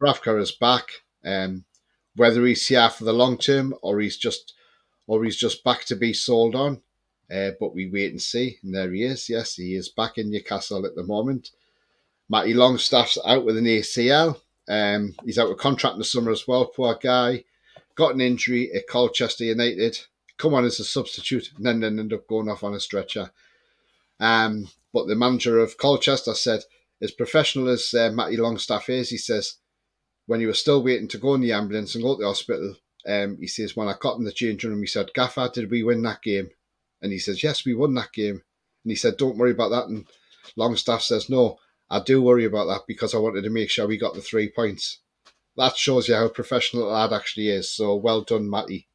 Dubravka is back. whether he's here for the long term or he's just back to be sold on. But we wait and see. And there he is. Yes, he is back in Newcastle at the moment. Matty Longstaff's out with an ACL. He's out with contract in the summer as well. Poor guy. Got an injury at Colchester United. Come on as a substitute and then ended up going off on a stretcher. But the manager of Colchester said, as professional as Matty Longstaff is, he says, when he was still waiting to go in the ambulance and go to the hospital, he says, when I got in the changing room, he said, Gaffer, did we win that game? And he says, yes, we won that game. And he said, don't worry about that. And Longstaff says, no, I do worry about that because I wanted to make sure we got the 3 points. That shows you how professional the lad actually is. So well done, Matty.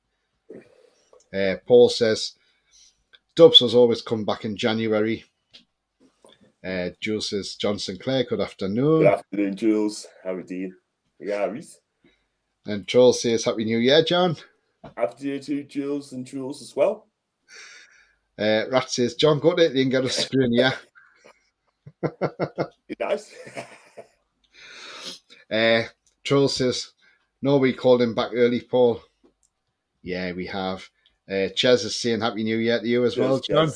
Paul says, Dubs has always come back in January. Jules says, John Sinclair, good afternoon. Good afternoon, Jules. How are you doing? Yeah, Reese. And Joel says, Happy New Year, John. Happy New Year to Jules and Jules as well. Rat says, John, go to Italy and get a screen, yeah. Nice. Troll says, no, we called him back early, Paul. Yeah, we have. Ches is saying Happy New Year to you as well, John.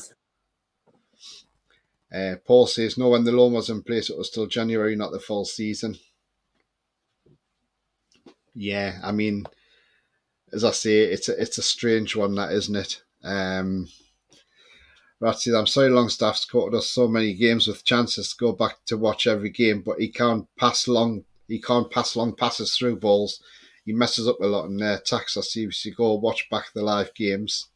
Paul says, no, when the loan was in place, it was still January, not the full season. Yeah, I mean, as I say, it's a strange one, that, isn't it? Ratsy, I'm sorry Longstaff's quoted us so many games with chances to go back to watch every game, but he can't pass long passes through balls. He messes up a lot in their attacks. I see if you go watch back the live games.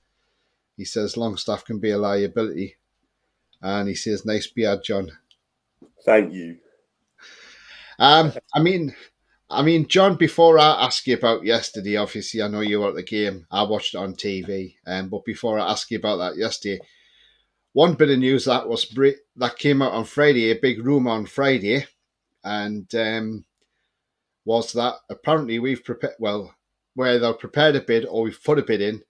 He says Longstaff can be a liability. And he says, nice beard, John. Thank you. I mean, John, before I ask you about yesterday, obviously I know you were at the game. I watched it on TV. But before I ask you about that yesterday, one bit of news that came out on Friday, a big rumour on Friday, and was that apparently we've prepared, where they've prepared a bid or we've put a bid in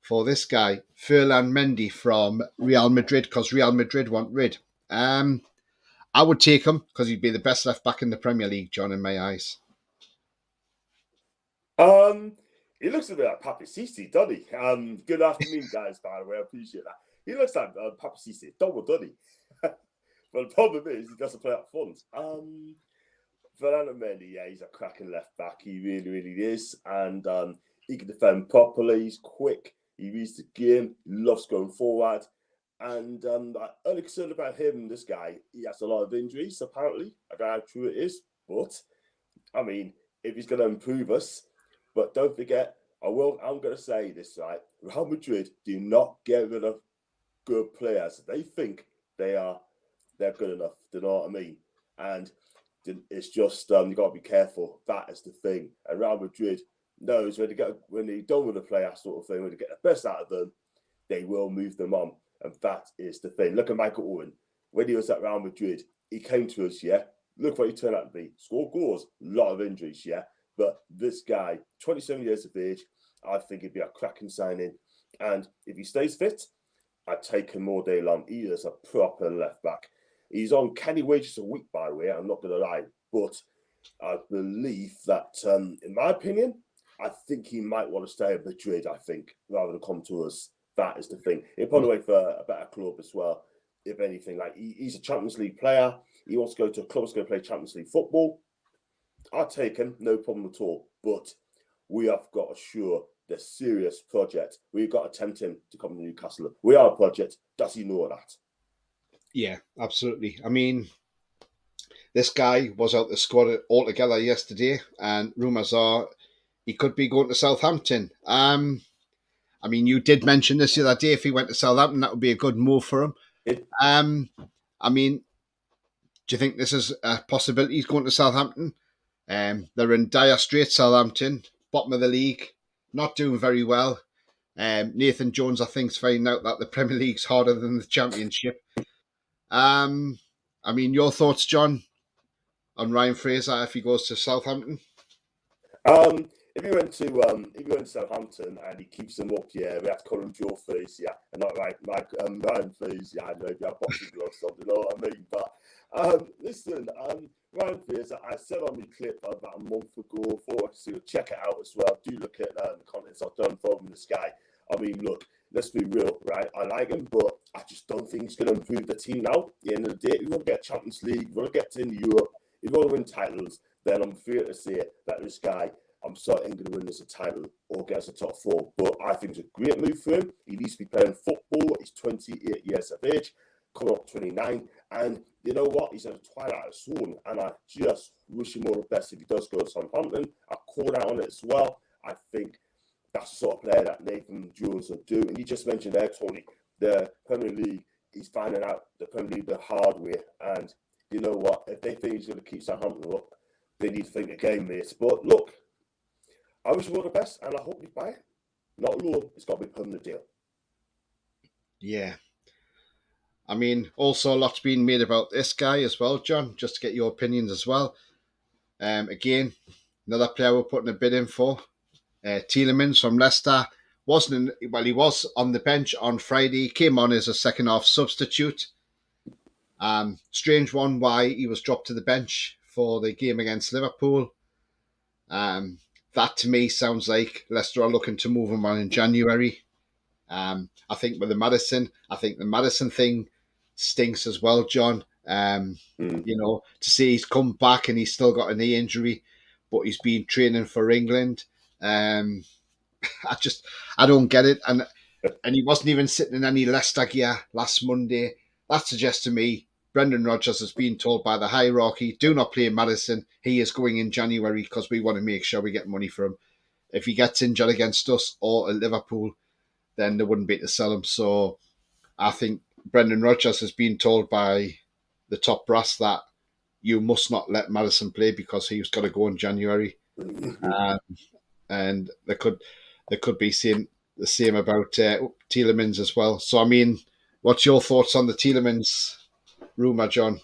for this guy, Ferland Mendy from Real Madrid, because Real Madrid want rid. I would take him because he'd be the best left back in the Premier League, John, in my eyes. He looks a bit like Papi Cisse, doesn't he? Good afternoon, guys, by the way. I appreciate that. He looks like Papi Cisse, double, doesn't he? But the problem is he doesn't play up front. Fernando Mendy, yeah, he's a cracking left back. He really, really is. And he can defend properly. He's quick. He reads the game. He loves going forward. And only concerned about him, this guy, he has a lot of injuries, apparently. I don't know how true it is. But, I mean, if he's going to improve us. But don't forget, I'm going to say this, right? Real Madrid do not get rid of good players. They think they're good enough. Do you know what I mean? And it's just you got to be careful. That is the thing. And Real Madrid knows when they don't want to play that sort of thing, when they get the best out of them, they will move them on. And that is the thing. Look at Michael Owen. When he was at Real Madrid, he came to us, yeah? Look what he turned out to be. Scored goals, a lot of injuries, yeah? But this guy, 27 years of age, I think he'd be a cracking signing. And if he stays fit, I'd take him all day long. He is a proper left back. He's on canny wages a week, by the way. I'm not going to lie. But I believe that, in my opinion, I think he might want to stay at Madrid, I think, rather than come to us. That is the thing. He'll probably wait for a better club as well, if anything. Like, he's a Champions League player. He wants to go to a club that's going to play Champions League football. I'll take him, no problem at all. But we have got to assure the serious project. We've got to tempt him to come to Newcastle. We are a project. Does he know that? Yeah, absolutely. I mean, this guy was out the squad altogether yesterday, and rumours are he could be going to Southampton. I mean, you did mention this the other day. If he went to Southampton, that would be a good move for him. I mean, do you think this is a possibility he's going to Southampton? They're in dire straits, Southampton, bottom of the league, not doing very well. Nathan Jones, I think, is finding out that the Premier League's harder than the Championship. I mean, your thoughts, John, on Ryan Fraser if he goes to Southampton? if he went to Southampton and he keeps them up, yeah, we have to call him Joe Face, yeah, and not Ryan Face, yeah, I know, you have boxing gloves, so you know what I mean. But listen, Ryan Face, I said on the clip about a month ago, for check it out as well. Do look at the contents I've done for him in the sky. I mean, look, let's be real, right? I like him, but I just don't think he's going to improve the team now. At the end of the day, if you want to get Champions League, if you want to get to Europe, if you want to win titles, then I'm fair to say that this guy, I'm sorry, ain't going to win us a title or get us a top four. But I think it's a great move for him. He needs to be playing football. He's 28 years of age, coming up 29. And you know what? He's at a twilight soon. And I just wish him all the best if he does go to Southampton. I called out on it as well. I think that's the sort of player that Nathan Jones will do. And you just mentioned there, Tony, the Premier League, he's finding out the Premier League the hard way. And you know what? If they think he's going to keep Southampton up, they need to think again, mates. But look, I wish him all the best, and I hope you buy it. Not loan, it's got to be a permanent deal. Yeah. I mean, also a lot's been made about this guy as well, John, just to get your opinions as well. Again, another player we're putting a bid in for, Tielemans from Leicester. He was on the bench on Friday. He came on as a second half substitute. Strange one why he was dropped to the bench for the game against Liverpool. That to me sounds like Leicester are looking to move him on in January. I think with the Maddison thing stinks as well, John. You know, to see he's come back and he's still got a knee injury, but he's been training for England. I don't get it. And he wasn't even sitting in any Leicester gear last Monday. That suggests to me Brendan Rodgers has been told by the hierarchy, do not play Maddison. He is going in January because we want to make sure we get money for him. If he gets injured against us or at Liverpool, then they wouldn't be to sell him. So I think Brendan Rodgers has been told by the top brass that you must not let Maddison play because he's got to go in January. And they could be saying the same about Tielemans as well. So, I mean, what's your thoughts on the Tielemans rumour, John?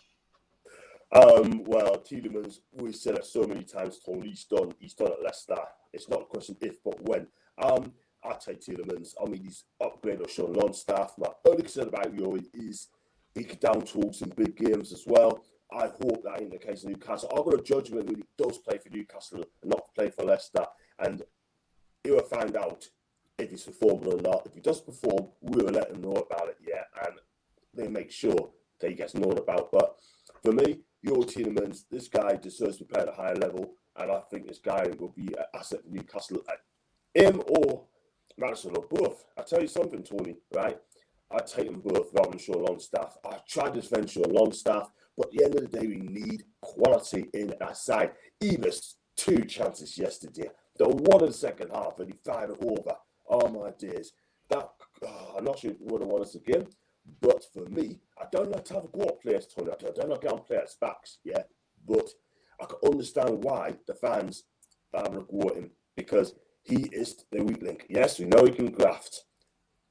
Well, Tielemans, we said it so many times, Tony, he's done at Leicester. It's not a question if, but when. I'd take Tielemans. I mean, he's upgraded or shown Longstaff. My only concern about Yo is he could down tools in big games as well. I hope that in the case of Newcastle, I've got a judgment when he does play for Newcastle and not play for Leicester. And he will find out if he's performing or not. If he does perform, we will let him know about it, yeah. And they make sure that he gets known about. But for me, Yo Tielemans, this guy deserves to play at a higher level. And I think this guy will be an asset for Newcastle. Him or Maddison or both. I tell you something, Tony, right? I'd take them both rather than Sean Longstaff. I tried to defend Sean Longstaff, but at the end of the day, we need quality in our side. He missed 2 chances yesterday. The one in the second half, and he fired it over. Oh, my days. I'm not sure if he would have won us again, but for me, I don't like to have a go at players, Tony. I don't like to get on players' backs, yeah? But I can understand why the fans are having a go at him, because he is the weak link. Yes, we know he can graft.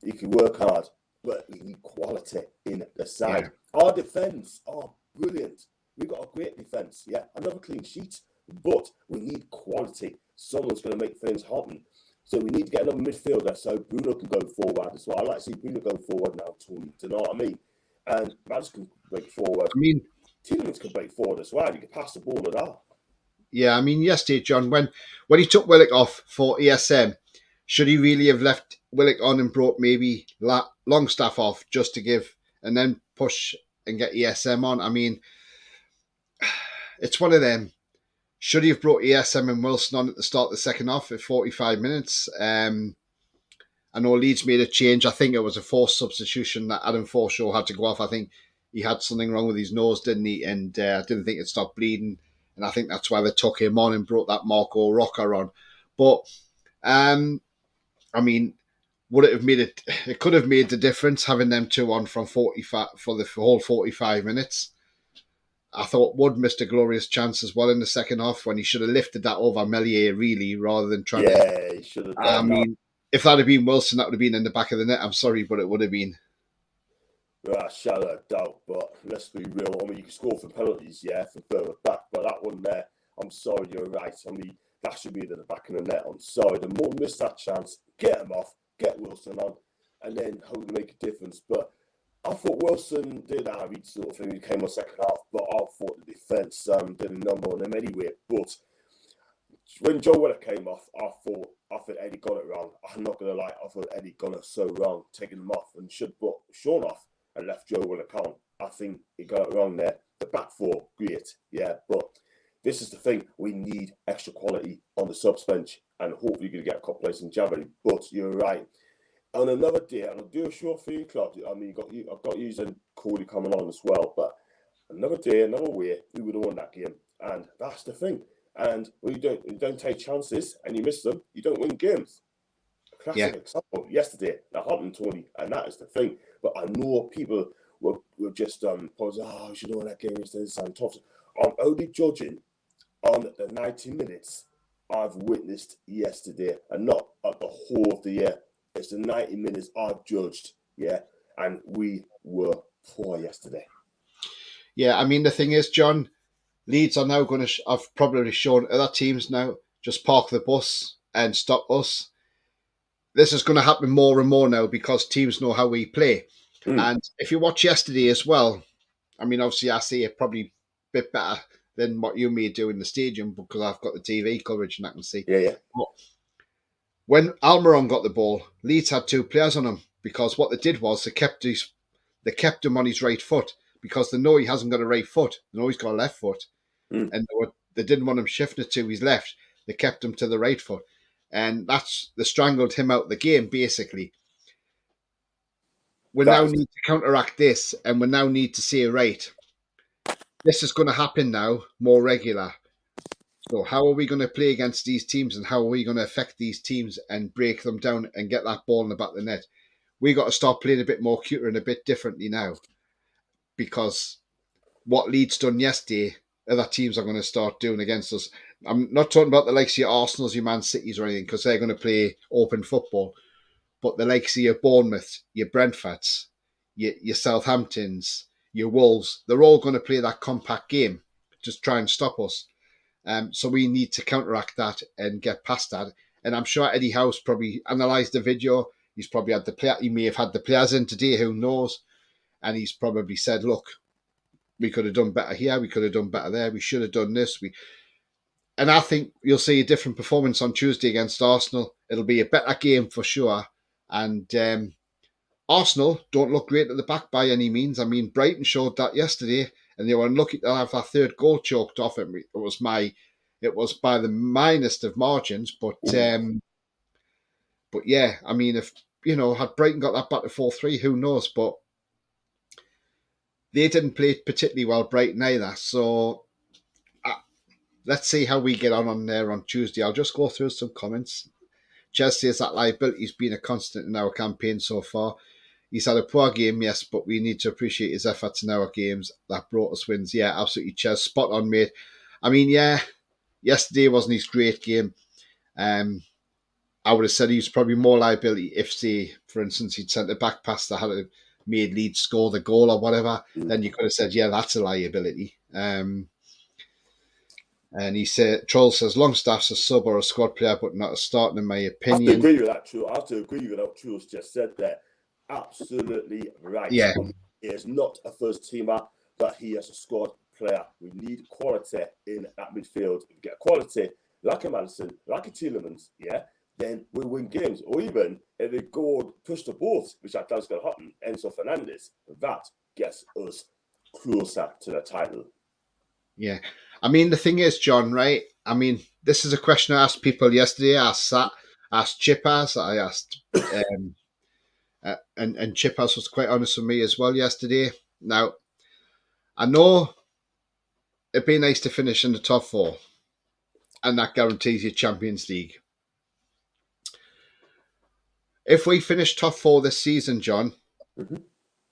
He can work hard, but we need quality in the side. Yeah. Our defence are brilliant. We've got a great defence, yeah. Another clean sheet, but we need quality. Someone's going to make things happen. So we need to get another midfielder so Bruno can go forward as well. I like to see Bruno going forward now, Tony. Do you know what I mean? And Madison can break forward. I mean, Tielemans can break forward as well. You can pass the ball at all. Yeah, I mean, yesterday, John, when he took Willock off for ESM, should he really have left Willock on and brought maybe Longstaff off just to give and then push and get ESM on? I mean, it's one of them. Should he have brought ESM and Wilson on at the start of the second half at 45 minutes? I know Leeds made a change. I think it was a forced substitution that Adam Forshaw had to go off. I think he had something wrong with his nose, didn't he? And I didn't think it stopped bleeding. And I think that's why they took him on and brought that Marco Roca on. But, I mean, would it have made it? It could have made the difference having them 2 on from 45 for the whole 45 minutes. I thought Wood missed a glorious chance as well in the second half when he should have lifted that over Melier, really, rather than trying to. Yeah, he should have done I mean, if that had been Wilson, that would have been in the back of the net. I'm sorry, but it would have been. Shadow of doubt, but let's be real. I mean, you can score for penalties, yeah, from further back, but that one there, I'm sorry, you're right. I mean, that should be in the back of the net on side. And more miss that chance, get him off, get Wilson on, and then hopefully make a difference. But I thought Wilson did have each sort of thing. He came on second half, but I thought the defence did a number on him anyway. But when Joe Weller came off, I thought Eddie got it wrong. I'm not gonna lie, I thought Eddie got it so wrong, taking him off and should put Sean off and left Joe Weller calm. I think he got it wrong there. The back four, great, yeah, but this is the thing. We need extra quality on the subs bench, and hopefully you're gonna get a couple places in January. But you're right. On another day, and I'll do a short for you, Claude. I mean, I've got you and Cody coming on as well, but another day, another way, we would have won that game, and that's the thing. And when you don't take chances and you miss them, you don't win games. Classic example yesterday, that happened, Tony, and that is the thing. But I know people were just you should know that game yesterday, and tough. I'm only judging on the 90 minutes I've witnessed yesterday, and not at the whole of the year. It's the 90 minutes I've judged, yeah, and we were poor yesterday. Yeah, I mean, the thing is, John, Leeds are now going to, I've probably shown other teams now, just park the bus and stop us. This is going to happen more and more now because teams know how we play. And if you watch yesterday as well, I mean, obviously I see it probably a bit better than what you may do in the stadium because I've got the TV coverage and I can see. Yeah. But when Almiron got the ball, Leeds had two players on him because what they did was they kept him on his right foot because they know he hasn't got a right foot. They know he's got a left foot. And they didn't want him shifting it to his left. They kept him to the right foot. And they strangled him out of the game, basically. We now need to counteract this, and we now need to say, right, this is going to happen now more regular. So how are we going to play against these teams, and how are we going to affect these teams and break them down and get that ball in the back of the net? We got to start playing a bit more cuter and a bit differently now, because what Leeds done yesterday, other teams are going to start doing against us. I'm not talking about the likes of your Arsenals, your Man Cities or anything, because they're going to play open football. But the likes of your Bournemouth, your Brentfords, your Southamptons, your Wolves, they're all going to play that compact game, just try and stop us. So we need to counteract that and get past that. And I'm sure Eddie Howe's probably analysed the video. He's probably had he may have had the players in today, who knows? And he's probably said, look, we could have done better here, we could have done better there, we should have done this. And I think you'll see a different performance on Tuesday against Arsenal. It'll be a better game for sure. And Arsenal don't look great at the back by any means. I mean, Brighton showed that yesterday, and they were unlucky to have that third goal choked off. It was by the minus of margins, but yeah, I mean, if had Brighton got that back to 4-3, who knows? But they didn't play particularly well, Brighton either. So let's see how we get on there on Tuesday. I'll just go through some comments. Jez says that liability's been a constant in our campaign so far. He's had a poor game, yes, but we need to appreciate his efforts in our games that brought us wins. Yeah, absolutely, Jez. Spot on, mate. I mean, yeah, yesterday wasn't his great game. I would have said he was probably more liability if, say, for instance, he'd sent a back pass that had made Leeds score the goal or whatever. Then you could have said, yeah, that's a liability. And he said, Troll says, Longstaff's a sub or a squad player, but not a starting, in my opinion. I have to agree with that, True. I have to agree with what True's just said there. Absolutely right. Yeah. He is not a first teamer, but he is a squad player. We need quality in that midfield. If we get quality like a Madison, like a Tielemans, yeah, then we'll win games. Or even if they go and push the boat, which I think is going to happen, Enzo Fernandez, that gets us closer to the title. Yeah. I mean, the thing is, John, right? I mean, this is a question I asked people yesterday. I asked Chippers, I asked, and Chippers was quite honest with me as well yesterday. Now, I know it'd be nice to finish in the top four, and that guarantees you Champions League. If we finish top four this season, John,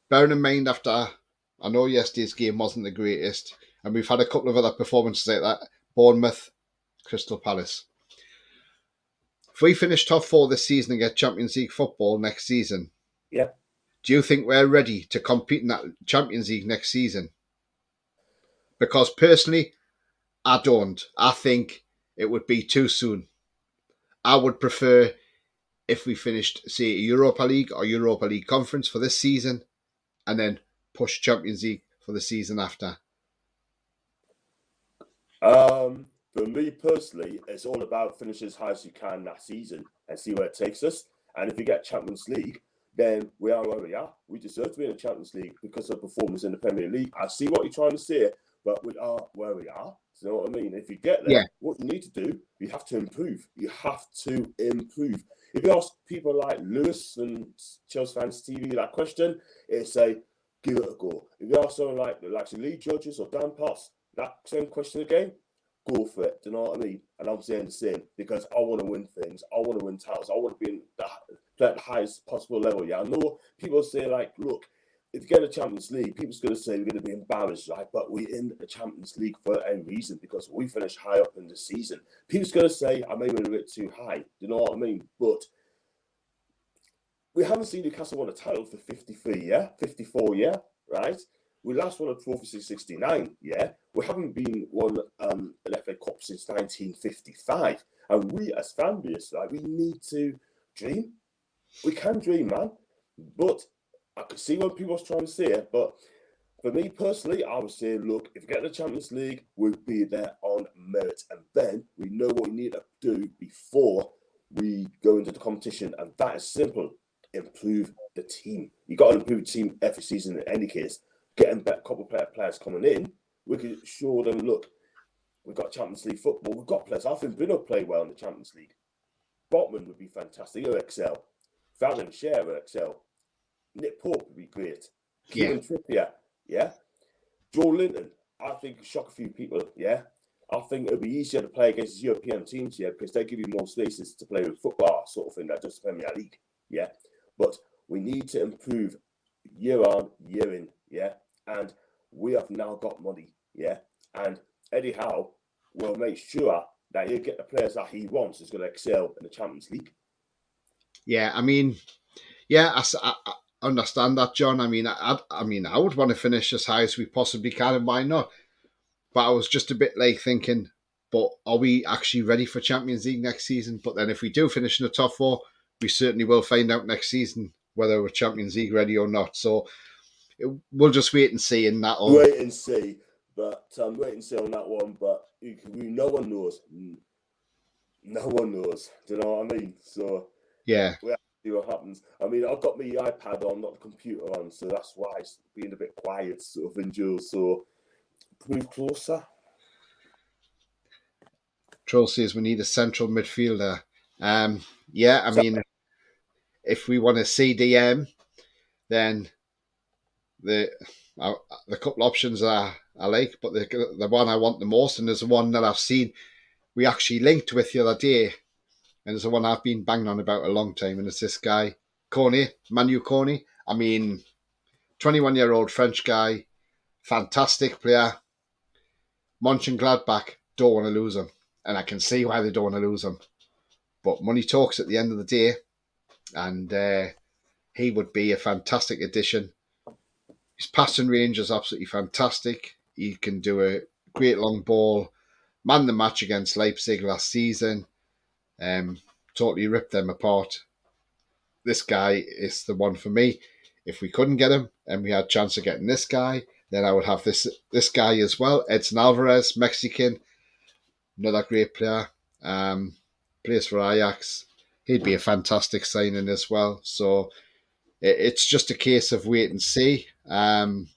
bearing in mind after, I know yesterday's game wasn't the greatest, and we've had a couple of other performances like that, Bournemouth, Crystal Palace. If we finish top four this season and get Champions League football next season, yeah, do you think we're ready to compete in that Champions League next season? Because personally, I don't. I think it would be too soon. I would prefer if we finished, say, a Europa League or Europa League Conference for this season, and then push Champions League for the season after. For me personally, it's all about finishing as high as you can that season and see where it takes us. And if we get Champions League, then we are where we are. We deserve to be in the Champions League because of performance in the Premier League. I see what you're trying to say, but we are where we are. You know what I mean? If you get there, what you need to do, you have to improve. You have to improve. If you ask people like Lewis and Chelsea fans TV that question, it's say, give it a go. If you ask someone like Lee Judges or Dan Potts, that same question again, go for it. Do you know what I mean? And I'm saying the same because I want to win things. I want to win titles. I want to be at the highest possible level. Yeah, I know people say like, look, if you get a Champions League, people's going to say we're going to be embarrassed, right? But we're in the Champions League for a reason because we finished high up in the season. People's going to say I may be a bit too high. Do you know what I mean? But we haven't seen Newcastle won a title for 54 years, right? We last won a trophy since 69, yeah? We haven't been won an FA Cup since 1955. And we as fan base, like, we need to dream. We can dream, man. But I could see what people are trying to say. But for me personally, I would say, look, if we get the Champions League, we'll be there on merit. And then we know what we need to do before we go into the competition. And that is simple. Improve the team. You got to improve the team every season in any case. Getting a couple of players coming in, we can show them, look, we've got Champions League football. We've got players. I think Bruno play well in the Champions League. Botman would be fantastic. He'll excel. Fallon Share will excel. Nick Pope would be great. Kieran Trippier, yeah. Joe Linton, I think shock a few people, yeah. I think it'll be easier to play against European teams, yeah, because they give you more spaces to play with football, sort of thing, that just Premier League, yeah. But we need to improve year on, year in, yeah. And we have now got money, yeah. And Eddie Howe will make sure that he'll get the players that he wants who's going to excel in the Champions League. Yeah, I mean, yeah, I understand that, John. I mean, I would want to finish as high as we possibly can, and why not? But I was just a bit like thinking, but are we actually ready for Champions League next season? But then if we do finish in the top four, we certainly will find out next season whether we're Champions League ready or not. So we'll just wait and see in that. Wait and see, but wait and see on that one. But no one knows. No one knows. Do you know what I mean? So yeah, we have to see what happens. I mean, I've got my iPad on, not the computer on, so that's why it's being a bit quiet, sort of in Joe. So move closer. Troll says we need a central midfielder. Yeah, I mean, if we want a CDM, then the couple options I like, but the one I want the most, and there's the one that I've seen we actually linked with the other day, and there's the one I've been banging on about a long time, and it's this guy, Manu Kone. I mean, 21-year-old French guy, fantastic player. Mönchengladbach don't want to lose him, and I can see why they don't want to lose him. But money talks at the end of the day, and he would be a fantastic addition. His passing range is absolutely fantastic. He can do a great long ball. Man the match against Leipzig last season. Totally ripped them apart. This guy is the one for me. If we couldn't get him and we had a chance of getting this guy, then I would have this guy as well. Edson Alvarez, Mexican, another great player. Plays for Ajax. He'd be a fantastic signing as well. So it's just a case of wait and see. And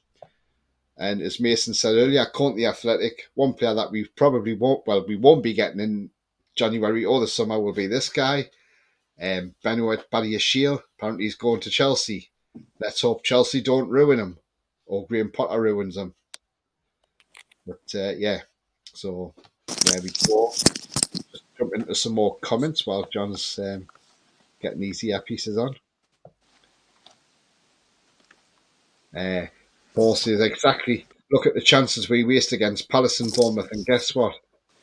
as Mason said earlier, Conte Athletic, one player that we probably won't be getting in January or the summer will be this guy. Benoit Badiashile, apparently he's going to Chelsea. Let's hope Chelsea don't ruin him or Graham Potter ruins him. But yeah, so there we go. Just jump into some more comments while John's getting these earpieces on. Paul says, exactly. Look at the chances we waste against Palace and Bournemouth, and guess what?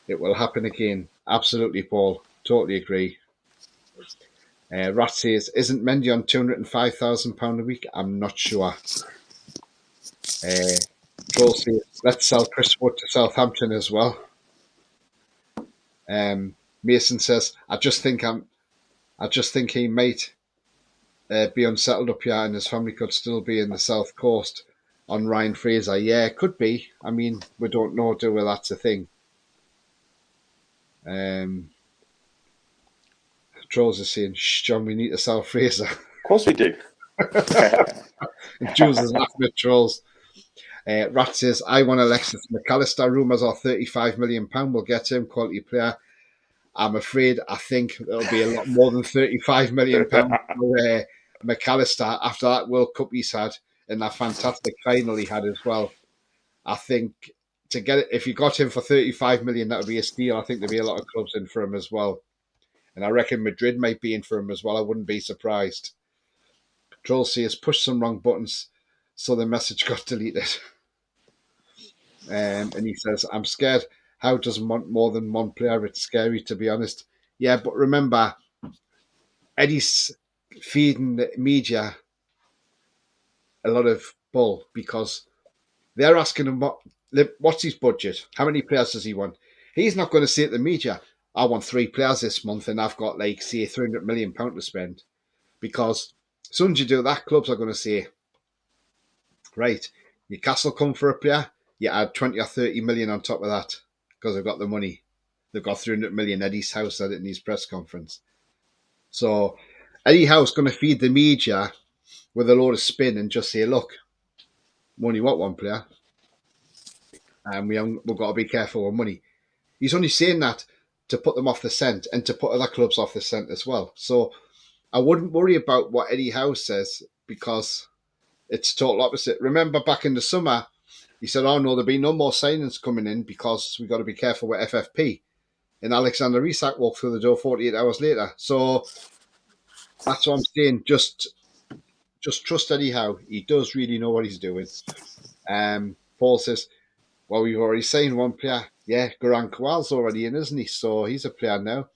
It will happen again. Absolutely, Paul. Totally agree. Rat says, isn't Mendy on £205,000 a week? I'm not sure. Joel says, let's sell Chris Wood to Southampton as well. Mason says, I just think he might be unsettled up here, and his family could still be in the south coast on Ryan Fraser. Yeah, it could be. I mean, we don't know, do we? That's a thing. Trolls are saying, "Shh, John, we need to sell Fraser." Of course we do. Jules is laughing at Trolls. Rat says, I want Alexis McAllister. Rumours are £35 million will get him. Quality player. I'm afraid I think it'll be a lot more than £35 million for McAllister after that World Cup he's had and that fantastic final he had as well. I think to get it, if you got him for 35 million, that would be a steal. I think there'd be a lot of clubs in for him as well. And I reckon Madrid might be in for him as well. I wouldn't be surprised. Troll has pushed some wrong buttons, so the message got deleted. And he says, I'm scared. How does more than one player? It's scary, to be honest. Yeah, but remember, Eddie's feeding the media a lot of bull because they're asking him what's his budget? How many players does he want? He's not going to say to the media, I want 3 players this month and I've got, like, say, £300 million to spend. Because as soon as you do that, clubs are going to say, right, Newcastle come for a player, you add 20 or 30 million on top of that because they've got the money. They've got 300 million. Eddie Howe said it in his press conference. So Eddie Howe's going to feed the media with a load of spin and just say, look, we only want one player and we've got to be careful with money. He's only saying that to put them off the scent and to put other clubs off the scent as well. So I wouldn't worry about what Eddie Howe says because it's total opposite. Remember back in the summer, he said, oh no, there'll be no more signings coming in because we've got to be careful with FFP. And Alexander Isak walked through the door 48 hours later. So that's what I'm saying. Just trust Eddie Howe. He does really know what he's doing. Paul says, well, we've already signed one player. Yeah, Garan Kowal's already in, isn't he? So he's a player now.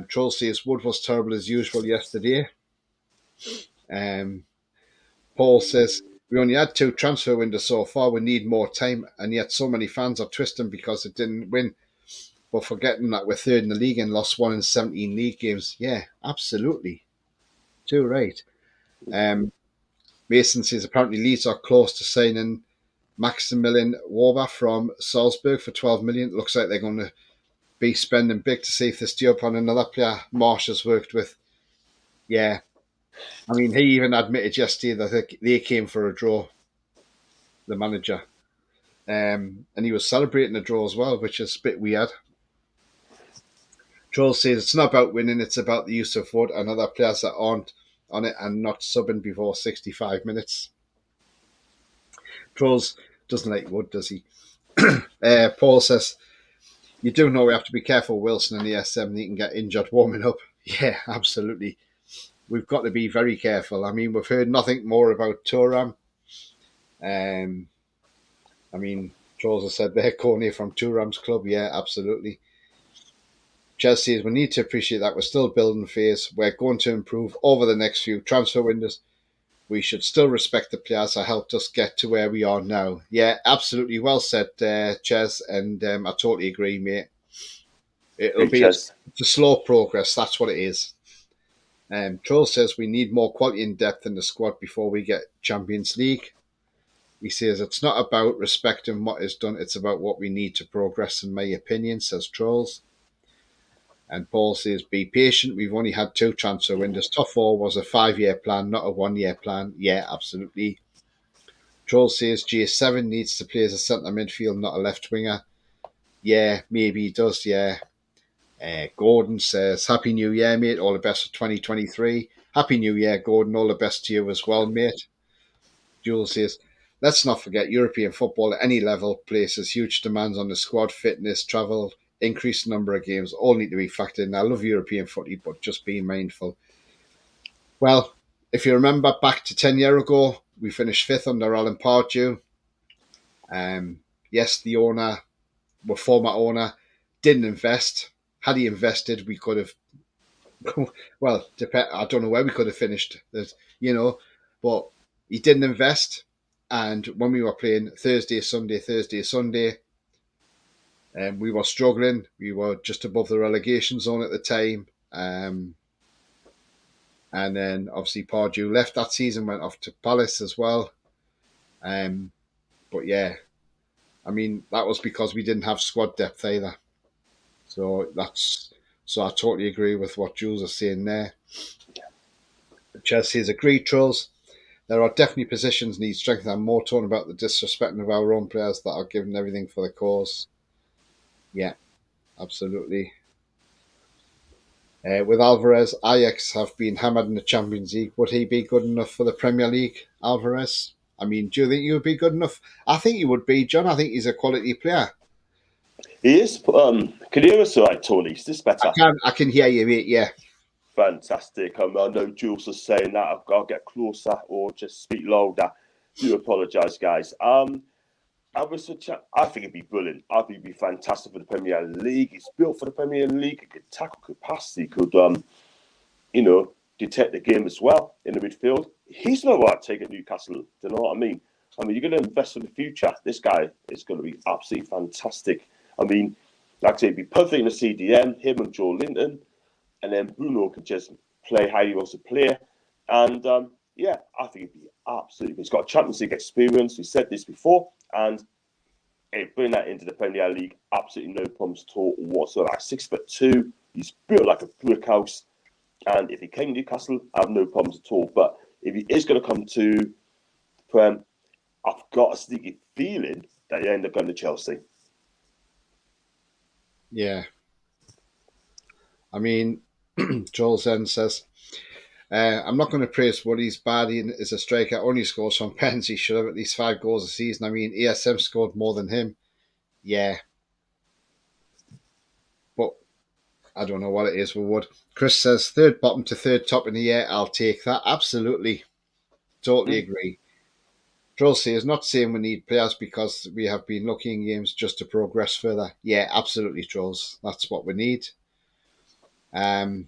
Troll says Wood was terrible as usual yesterday. Paul says, we only had 2 transfer windows so far. We need more time. And yet so many fans are twisting because it didn't win. But forgetting that we're 3rd in the league and lost 1 in 17 league games. Yeah, absolutely. Too right. Mason says apparently Leeds are close to signing Maximilian Warber from Salzburg for 12 million. It looks like they're going to be spending big to see if they steal upon another player Marsh has worked with. Yeah. I mean, he even admitted yesterday that they came for a draw, the manager. And he was celebrating a draw as well, which is a bit weird. Troll says it's not about winning, it's about the use of Wood and other players that aren't on it and not subbing before 65 minutes. Trolls doesn't like Wood, does he? Paul says, you do know we have to be careful Wilson and the S7, he can get injured warming up. Yeah, absolutely. We've got to be very careful. I mean, we've heard nothing more about Thuram. I mean, Trolls has said they're Corney from Thuram's club. Yeah, absolutely. Chelsea says we need to appreciate that we're still building phase. We're going to improve over the next few transfer windows. We should still respect the players that helped us get to where we are now. Yeah, absolutely. Well said, Ches, and I totally agree, mate. It'll be it's a slow progress. That's what it is. Troll says we need more quality and depth in the squad before we get Champions League. He says it's not about respecting what is done, it's about what we need to progress, in my opinion, says Trolls. And Paul says, be patient. We've only had 2 transfer windows. Top 4 was a 5-year plan, not a 1-year plan. Yeah, absolutely. Troll says J7 needs to play as a centre midfield, not a left winger. Yeah, maybe he does, yeah. Gordon says, Happy New Year, mate. All the best for 2023. Happy New Year, Gordon. All the best to you as well, mate. Jules says, let's not forget European football at any level places huge demands on the squad, fitness, travel, increased number of games, all need to be factored in. I love European footy, but just being mindful. Well, if you remember back to 10 years ago, we finished 5th under Alan Pardew. Yes, the owner, the former owner, didn't invest. Had he invested, we could have, well, I don't know where we could have finished, but he didn't invest. And when we were playing Thursday, Sunday, We were struggling. We were just above the relegation zone at the time. And then obviously Pardew left that season, went off to Palace as well. But yeah, I mean, that was because we didn't have squad depth either. So I totally agree with what Jules is saying there. Chelsea has agreed, trolls. There are definitely positions need strength. I'm more torn about the disrespecting of our own players that are giving everything for the cause. Yeah, absolutely. With Alvarez, Ajax have been hammered in the Champions League. Would he be good enough for the Premier League, Alvarez? I mean, do you think he would be good enough? I think he would be, John. I think he's a quality player. He is. Can you hear us all right, Tony? Is this better? I can hear you, mate. Yeah. Fantastic. I know Jules was saying that I'll get closer or just speak louder. Do apologise, guys. I think it'd be brilliant. I think it'd be fantastic for the Premier League. It's built for the Premier League. It could tackle, could pass, he could, detect the game as well in the midfield. He's no right take at Newcastle. Do you know what I mean? You're going to invest for the future. This guy is going to be absolutely fantastic. Like I say, it'd be perfect in the CDM, him and Joe Linton, and then Bruno can just play how he wants to play. And I think it'd be absolutely. He's got Champions League experience. We said this before, and bring that into the Premier League, absolutely no problems at all whatsoever. Like 6'2", he's built like a brick house. And if he came to Newcastle, I have no problems at all. But if he is going to come to Prem, I've got a sneaky feeling that he end up going to Chelsea. Yeah. I mean, Joel Zen says, I'm not going to praise Woody's bad. He is a striker, only scores from pens. He should have at least 5 goals a season. I mean, ESM scored more than him. Yeah. But I don't know what it is with Wood. Chris says, third bottom to third top in the year. I'll take that. Absolutely. Totally agree. Drosy is not saying we need players because we have been lucky in games just to progress further. Yeah, absolutely, Trolls. That's what we need. Paul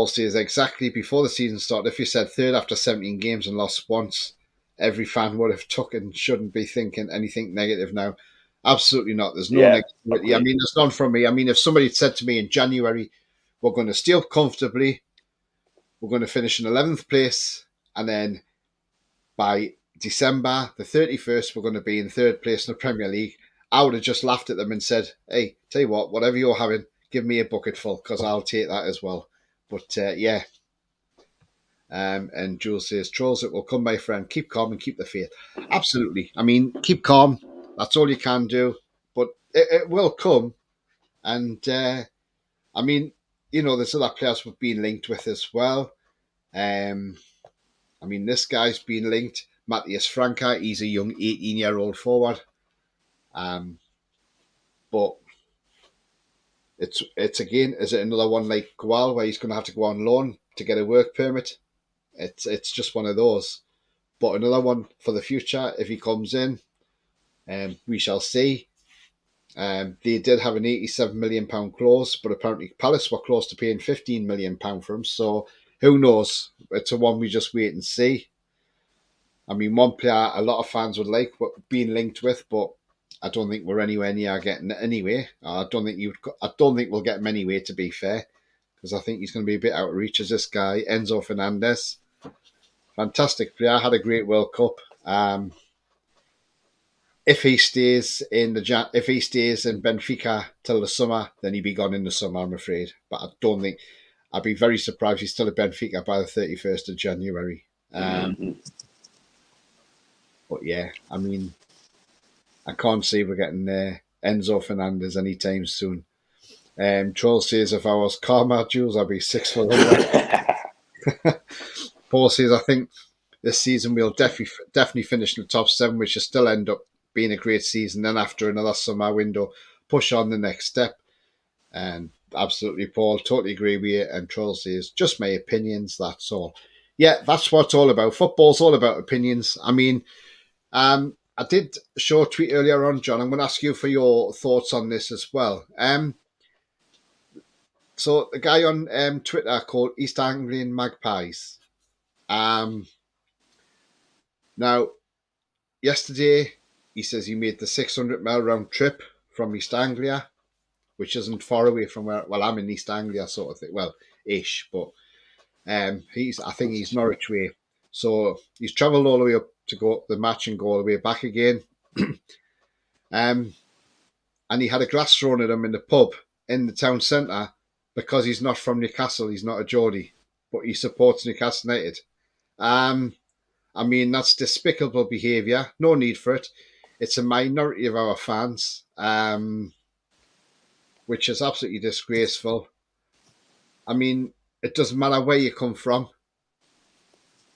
says exactly before the season started, if you said third after 17 games and lost once, every fan would have took and shouldn't be thinking anything negative now. Absolutely not. There's no negativity. Agreed. I mean, there's none from me. I mean, if somebody had said to me in January, we're going to steal comfortably, we're going to finish in 11th place, and then by December the 31st, we're going to be in third place in the Premier League, I would have just laughed at them and said, hey, tell you what, whatever you're having, give me a bucket full because I'll take that as well. But yeah. And Jules says, Trolls, it will come, my friend. Keep calm and keep the faith. Absolutely. I mean, keep calm. That's all you can do. But it will come. And I mean, there's other players we've been linked with as well. I mean, this guy's been linked. Matthias Franca, he's a young 18-year-old forward. But it's again, is it another one like Gual where he's going to have to go on loan to get a work permit? It's just one of those. But another one for the future, if he comes in, we shall see. They did have an £87 million clause, but apparently Palace were close to paying £15 million for him. So who knows? It's a one we just wait and see. I mean, one player a lot of fans would like being linked with, but I don't think we're anywhere near getting it anyway. I don't think we'll get him anyway, to be fair, because I think he's going to be a bit out of reach as this guy, Enzo Fernandez. Fantastic player, had a great World Cup. If he stays in Benfica till the summer, then he'd be gone in the summer, I'm afraid. But I don't think I'd be very surprised if he's still at Benfica by the 31st of January. But yeah, I mean, I can't see we're getting Enzo Fernandez anytime soon. Troll says if I was calmer, Jules, I'd be 6 foot under. Paul says I think this season we'll definitely finish in the top 7, which will still end up being a great season. Then after another summer window, push on the next step. And absolutely, Paul, totally agree with you. And Troll says just my opinions. That's all. Yeah, that's what it's all about. Football's all about opinions. I mean, I did show a tweet earlier on, John. I'm going to ask you for your thoughts on this as well. So the guy on Twitter called East Anglian Magpies. Now, yesterday he says he made the 600 mile round trip from East Anglia, which isn't far away from where. Well, I'm in East Anglia, sort of thing. Well, ish, but I think he's Norwich way. So he's travelled all the way up to go the match and go all the way back again. And he had a glass thrown at him in the pub in the town centre because he's not from Newcastle. He's not a Geordie, but he supports Newcastle United. I mean, that's despicable behaviour. No need for it. It's a minority of our fans, which is absolutely disgraceful. I mean, it doesn't matter where you come from.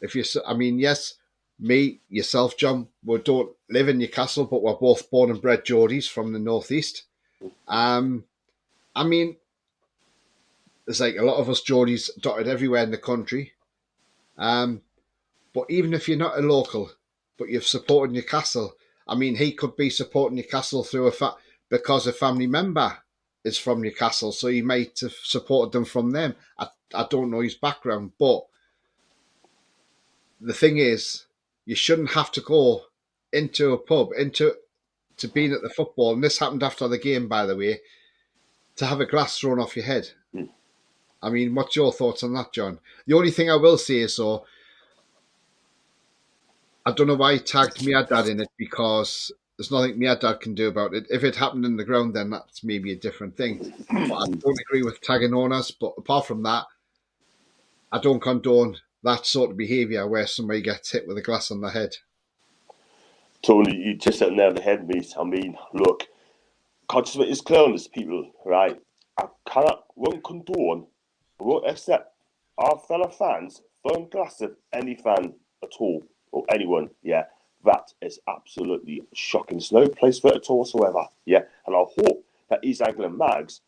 Yes, me, yourself, John, we don't live in Newcastle, but we're both born and bred Geordies from the northeast. I mean, there's like a lot of us Geordies dotted everywhere in the country. But even if you're not a local, but you've supported Newcastle, I mean, he could be supporting Newcastle through because a family member is from Newcastle, so he might have supported them from them. I don't know his background, but the thing is, you shouldn't have to go into a pub, to being at the football, and this happened after the game, by the way, to have a glass thrown off your head. I mean, what's your thoughts on that, John? The only thing I will say is, I don't know why he tagged my dad in it, because there's nothing my dad can do about it. If it happened in the ground, then that's maybe a different thing. But I don't agree with tagging owners. But apart from that, I don't condone that sort of behaviour where somebody gets hit with a glass on the head. Tony, you just hit the nail on the head, mate. I mean, look, consciousness is clear on this, people, right? Won't condone, won't accept our fellow fans throwing glass at any fan at all, or anyone, yeah. That is absolutely shocking. There's no place for it at all whatsoever, yeah. And I hope that East Anglia Mags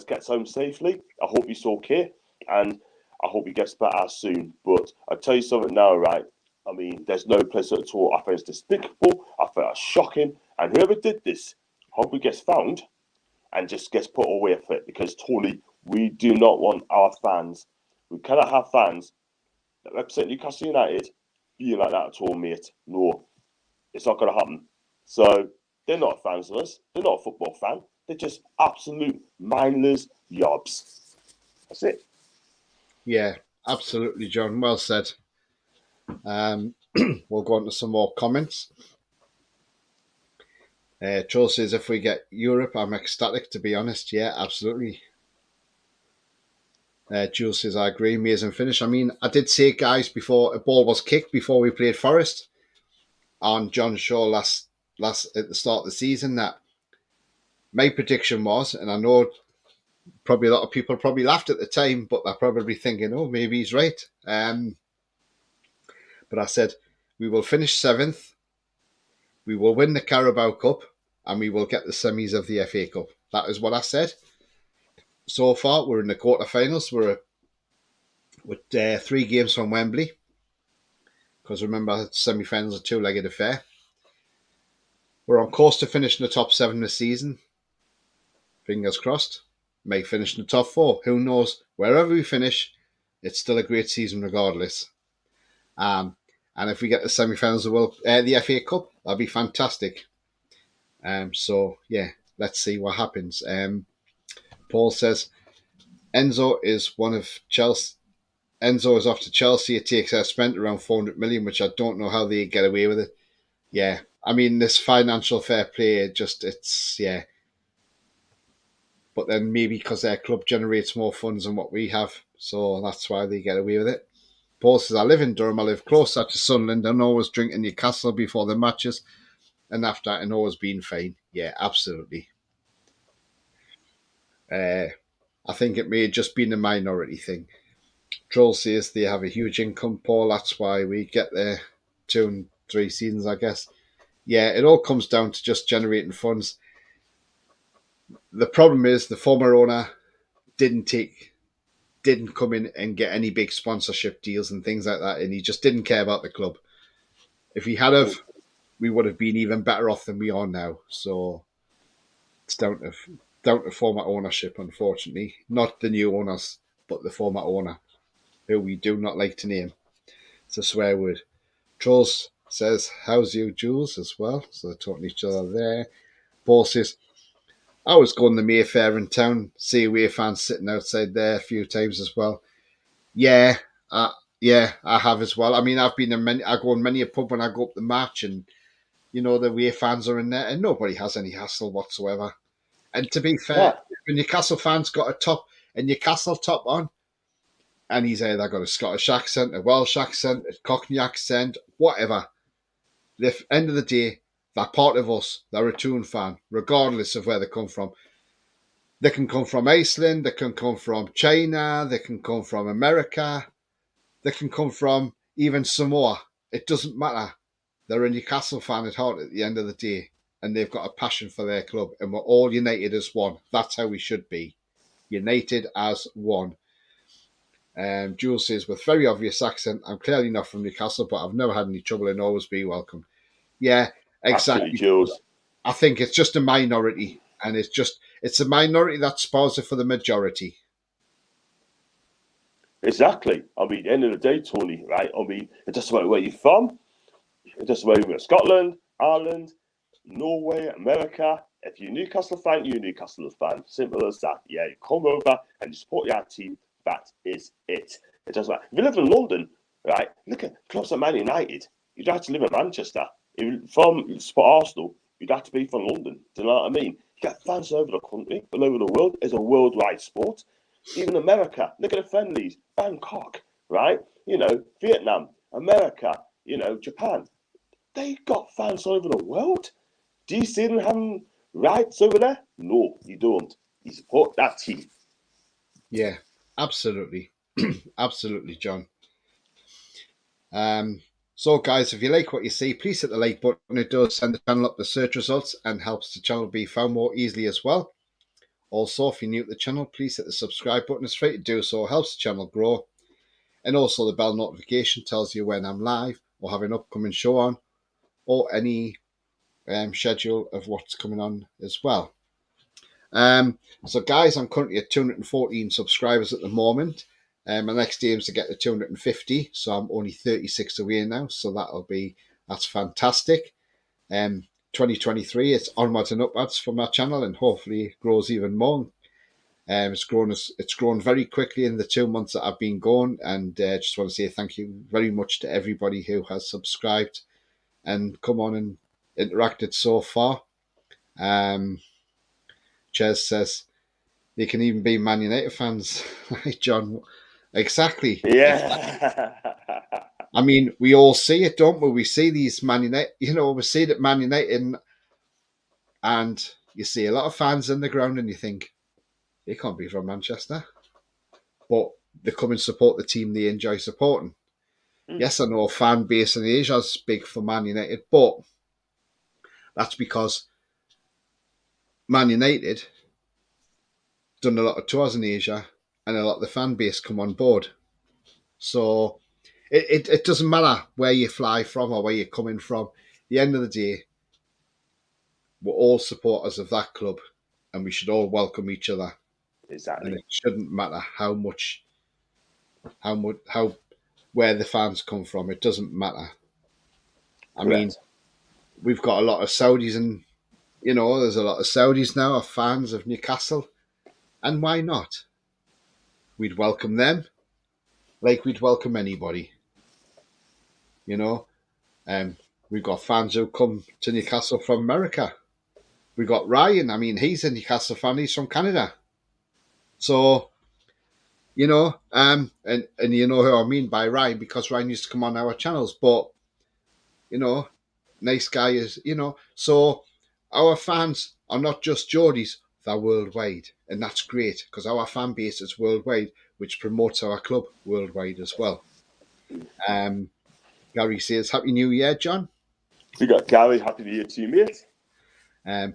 gets home safely. I hope he's okay, and I hope he gets better soon. But I'll tell you something now, right? I mean, there's no place at all. I think it's despicable. I think it's shocking. And whoever did this, I hope he gets found and just gets put away for it. Because totally, we do not want our fans. We cannot have fans that represent Newcastle United being like that at all, mate. No, it's not going to happen. So they're not fans of us. They're not a football fan. They're just absolute mindless yobs. That's it. Yeah, absolutely, John. Well said. We'll go on to some more comments. Joel says, if we get Europe, I'm ecstatic, to be honest. Yeah, absolutely. Jules says, I agree. Amazing finish. I mean, I did say, guys, before a ball was kicked before we played Forest on John Shaw last at the start of the season, that my prediction was, and I know probably a lot of people probably laughed at the time, but they're probably thinking, oh, maybe he's right. But I said, we will finish 7th, we will win the Carabao Cup, and we will get the semis of the FA Cup. That is what I said. So far, we're in the quarterfinals. We're with 3 games from Wembley, because remember, semi-finals are 2-legged affair. We're on course to finish in the top 7 this season. Fingers crossed. May finish in the top 4. Who knows? Wherever we finish, it's still a great season regardless. And if we get the semi-finals of the FA Cup, that'll be fantastic. So yeah, let's see what happens. Paul says Enzo is off to Chelsea. It takes spent around 400 million, which I don't know how they get away with it. Yeah, I mean, this financial fair play, yeah. But then maybe because their club generates more funds than what we have, so that's why they get away with it. Paul says, I live in Durham. I live closer to Sunderland. I'm always drinking Newcastle before the matches, and after and always being fine. Yeah, absolutely. I think it may have just been a minority thing. Troll says they have a huge income, Paul. That's why we get there 2 and 3 seasons, I guess. Yeah, it all comes down to just generating funds. The problem is the former owner didn't come in and get any big sponsorship deals and things like that, and he just didn't care about the club. If he had have, we would have been even better off than we are now. So it's down to former ownership, unfortunately. Not the new owners, but the former owner, who we do not like to name. It's a swear word. Trolls says, how's you, Jules, as well? So they're talking to each other there. Paul says, I was going to Mayfair in town, see away fans sitting outside there a few times as well. Yeah, I have as well. I mean, I've been I go in many a pub when I go up the match, and the away fans are in there, and nobody has any hassle whatsoever. And to be fair, if a Newcastle fan's got a Newcastle top on, and he's either got a Scottish accent, a Welsh accent, a Cockney accent, whatever. The end of the day, they're part of us. They're a Toon fan, regardless of where they come from. They can come from Iceland, they can come from China, they can come from America, they can come from even Samoa. It doesn't matter. They're a Newcastle fan at heart at the end of the day, and they've got a passion for their club, and we're all united as one. That's how we should be. United as one. Jules says, with very obvious accent, I'm clearly not from Newcastle, but I've never had any trouble and always be welcome. Yeah, exactly. Jules. I think it's just a minority, and it's a minority that spoils it for the majority. Exactly. I mean, at the end of the day, Tony, right? I mean, it doesn't matter where you're from. It doesn't matter whether Scotland, Ireland, Norway, America. If you're a Newcastle fan, you're a Newcastle fan. Simple as that. Yeah, you come over and you support your team. That is it. It doesn't matter. If you live in London, right, look at clubs like Man United. You'd have to live in Manchester. From Arsenal, you'd have to be from London. Do you know what I mean? You got fans all over the country, all over the world. It's a worldwide sport. Even America, look at the friendlies. Bangkok, right? Vietnam, America, Japan. They got fans all over the world. Do you see them having rights over there? No, you don't. You support that team. Yeah. Absolutely. Absolutely, John. So, guys, if you like what you see, please hit the like button. It does send the channel up the search results and helps the channel be found more easily as well. Also, if you're new to the channel, please hit the subscribe button. It's free to do so. It helps the channel grow. And also the bell notification tells you when I'm live or have an upcoming show on or any schedule of what's coming on as well. So guys, I'm currently at 214 subscribers at the moment. My next aim is to get to 250, so I'm only 36 away now, so that's fantastic. 2023, it's onwards and upwards for my channel, and hopefully it grows even more. It's grown very quickly in the 2 months that I've been going, and just want to say thank you very much to everybody who has subscribed and come on and interacted so far. Ches says they can even be Man United fans. John, exactly. Yeah. I mean, we all see it, don't we? We see these Man United, we see it at Man United, and you see a lot of fans in the ground and you think, they can't be from Manchester. But they come and support the team they enjoy supporting. Yes, I know fan base in Asia is big for Man United, but that's because Man United done a lot of tours in Asia and a lot of the fan base come on board. So it doesn't matter where you fly from or where you're coming from. At the end of the day, we're all supporters of that club and we should all welcome each other. Exactly. And it shouldn't matter where the fans come from. It doesn't matter. I mean, we've got a lot of Saudis and, there's a lot of Saudis now are fans of Newcastle. And why not? We'd welcome them like we'd welcome anybody. We've got fans who come to Newcastle from America. We've got Ryan. I mean, he's a Newcastle fan. He's from Canada. So, and you know who I mean by Ryan, because Ryan used to come on our channels. But, nice guy is, so our fans are not just Geordies, they're worldwide. And that's great because our fan base is worldwide, which promotes our club worldwide as well. Gary says, Happy New Year, John. We got Gary, Happy New Year to you, mate.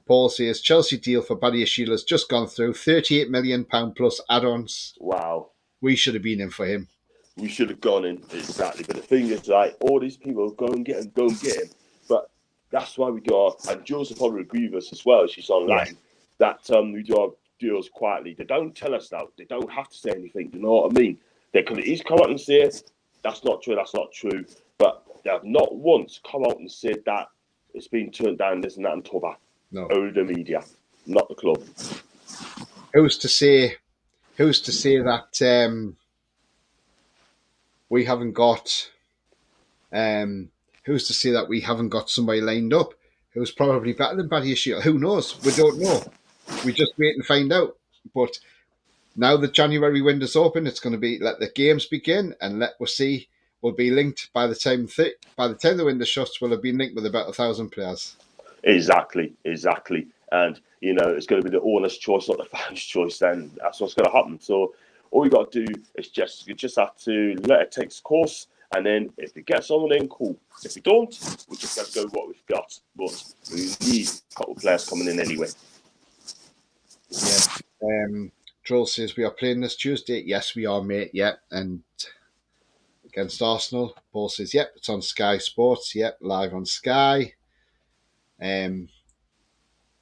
Paul says, Chelsea deal for Badia Sheila's just gone through, £38 million plus add-ons. Wow. We should have been in for him. We should have gone in, exactly. But the thing is, like, all these people go and get him. But that's why we do our, and Jules will probably agree with us as well, she's online, that we do our deals quietly. They don't tell us now. They don't have to say anything. You know what I mean? They could at least come out and say, that's not true. But they have not once come out and said that it's been turned down, this and that, and top that. No. Only the media, not the club. Who's to say that we haven't got who's to say that we haven't got somebody lined up who's probably better than Paddy Shield? Who knows? We don't know. We just wait and find out. But now the January window's open, it's going to be let the games begin and we'll see. We'll be linked by the time the window shuts. We'll have been linked with about 1,000 players. Exactly. And, it's going to be the owner's choice, not the fan's choice, then that's what's going to happen. So all you got to do is you just have to let it take its course, and then if we get someone in, cool. If we don't, we just have to go with what we've got. But we need a couple of players coming in anyway. Yeah. Troll says, we are playing this Tuesday. Yes, we are, mate. Yeah. And against Arsenal. Paul says, yep, it's on Sky Sports. Yep, live on Sky.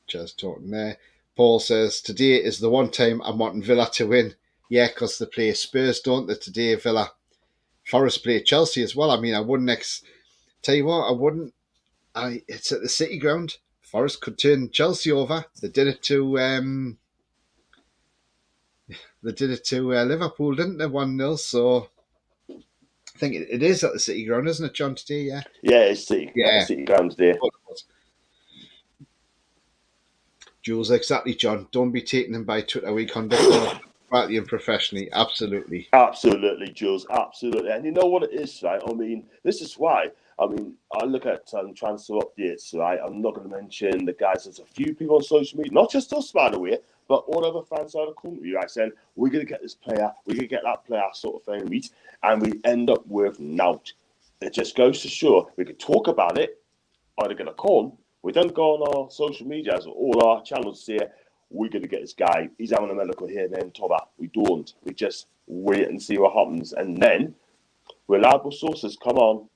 Just talking there. Paul says, today is the one time I'm wanting Villa to win. Yeah, because they play Spurs, don't they, today, Villa? Forest play Chelsea as well. I mean, I wouldn't tell you what, I wouldn't. It's at the City Ground. Forest could turn Chelsea over. They did it to Liverpool, didn't they? 1-0. So I think it is at the City Ground, isn't it, John? Today, yeah. Yeah, it's City. Yeah, City Ground today. Jules, exactly, John. Don't be taking them by Twitter. We conduct quietly and professionally. Absolutely, Jules. Absolutely. And you know what it is, right? I mean, this is why. I mean, I look at transfer updates, right? I'm not going to mention the guys. There's a few people on social media, not just us, by the way, but all other fans out of the country, right? Saying, we're going to get this player, we're going to get that player, sort of thing, and we end up with naught. It just goes to show we could talk about it, are they going to come? We don't go on our social medias or all our channels say, we're going to get this guy, he's having a medical here, then Toba. We don't. We just wait and see what happens. And then, reliable sources come on.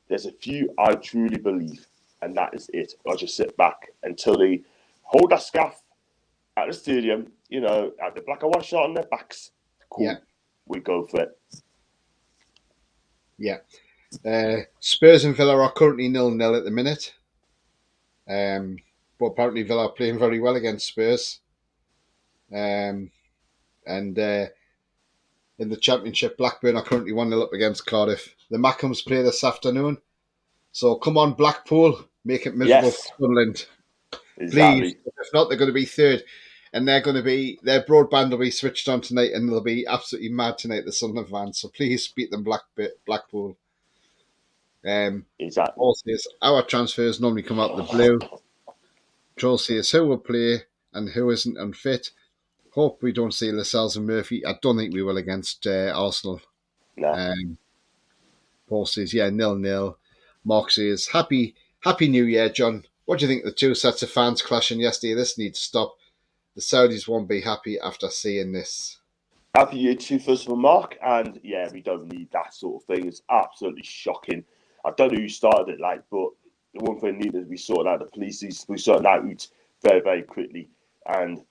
There's a few I truly believe, and that is it. I just sit back until they hold that scarf at the stadium, at the black and white shirt on their backs. Cool. Yeah. We go for it. Yeah. Spurs and Villa are currently 0-0 at the minute. But apparently Villa are playing very well against Spurs. And in the Championship, Blackburn are currently 1-0 up against Cardiff. The Mackhams play this afternoon. So come on, Blackpool, make it miserable for Sunderland. Exactly. Please. If not, they're going to be third. And their broadband will be switched on tonight, and they'll be absolutely mad tonight, the Sunderland fans. So please beat them, Blackpool. Exactly. Paul says, our transfers normally come out of the blue. Troll says, who will play and who isn't unfit. Hope we don't see Lascelles and Murphy. I don't think we will against Arsenal. No. Paul says, yeah, 0-0. Mark says, Happy New Year, John. What do you think of the two sets of fans clashing yesterday? This needs to stop. The Saudis won't be happy after seeing this. Happy Year to first of all, Mark. And yeah, we don't need that sort of thing. It's absolutely shocking. I don't know who started it, but the one thing needed to be sorted out. The police, we sorted out very, very quickly. And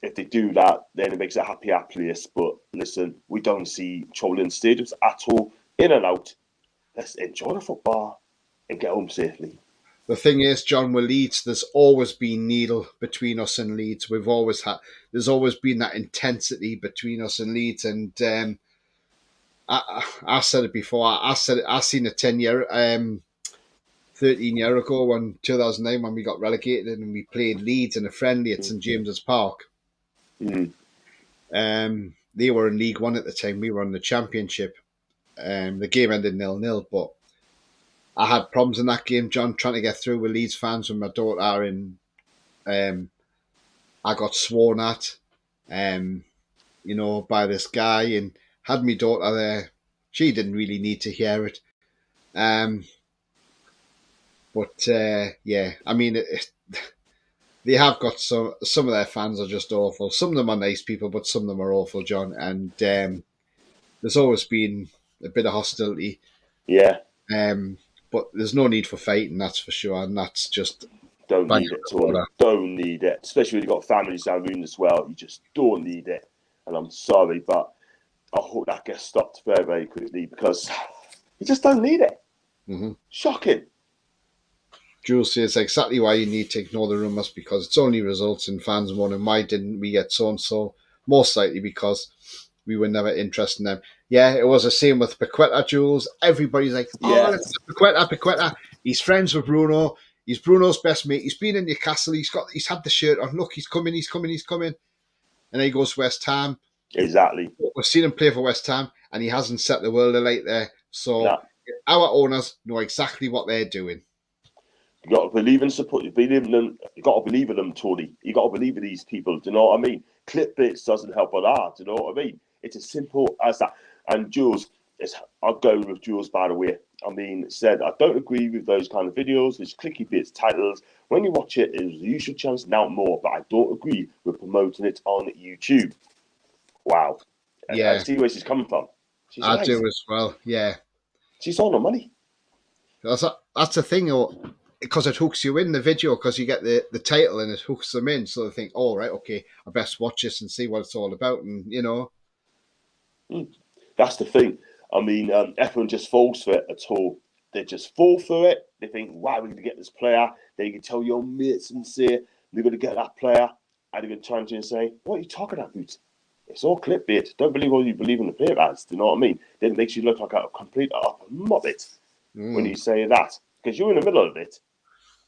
if they do that, then it makes it a happier place. But listen, we don't see trouble in stadiums at all. In and out. Let's enjoy the football and get home safely. The thing is, John, with Leeds, there's always been needle between us and Leeds. There's always been that intensity between us and Leeds. And I said it before. I seen it 13 year ago, in 2009, when we got relegated and we played Leeds in a friendly at St James's Park. Mm. They were in League One at the time. We were in the Championship. The game ended 0-0, but I had problems in that game, John, trying to get through with Leeds fans with my daughter, and I got sworn at, by this guy, and had my daughter there. She didn't really need to hear it. But I mean, they have got some of their fans are just awful. Some of them are nice people, but some of them are awful, John. And there's always been a bit of hostility. Yeah. But there's no need for fighting, that's for sure. And that's just... Don't need it, Tony. Don't need it. Especially when you've got families down room as well. You just don't need it. And I'm sorry, but I hope that gets stopped very, very quickly, because you just don't need it. Mm-hmm. Shocking. Jules says exactly why you need to ignore the rumours, because it's only results in fans wondering why didn't we get so and so. Most likely because we were never interested in them. Yeah, it was the same with Paqueta, Jules. Everybody's like, oh, Yeah, it's Paqueta. He's friends with Bruno. He's Bruno's best mate. He's been in Newcastle. He's had the shirt on. Look, he's coming. And then he goes to West Ham. exactly. We've seen him play for West Ham, and he hasn't set the world alight there. So Nah, our owners know exactly what they're doing. you got to believe in support. You believe in them. You got to believe in them, Tony. You got to believe in these people. Do you know what I mean? Clickbait doesn't help a lot. Do you know what I mean? It's as simple as that. And Jules, I'll go with Jules, by the way. I mean, said, I don't agree with those kind of videos, which clicky bits, titles. When you watch it, you should chance now more, but I don't agree with promoting it on YouTube. Wow. I Yeah, see where she's coming from. She's I right. do as well. Yeah, She's on the money. that's the thing, because it hooks you in the video, because you get the title and it hooks them in, so they think, oh right, okay, I best watch this and see what it's all about, and That's the thing. I mean, everyone just falls for it at all. They just fall for it. They think, wow, we're going to get this player. Then you can tell your mates and say, they're going to get that player. And they're going to turn to you and say, what are you talking about? It's all clickbait. Don't believe all you believe in the player ads. Do you know what I mean? Then it makes you look like a complete muppet when you say that. Because you're in the middle of it.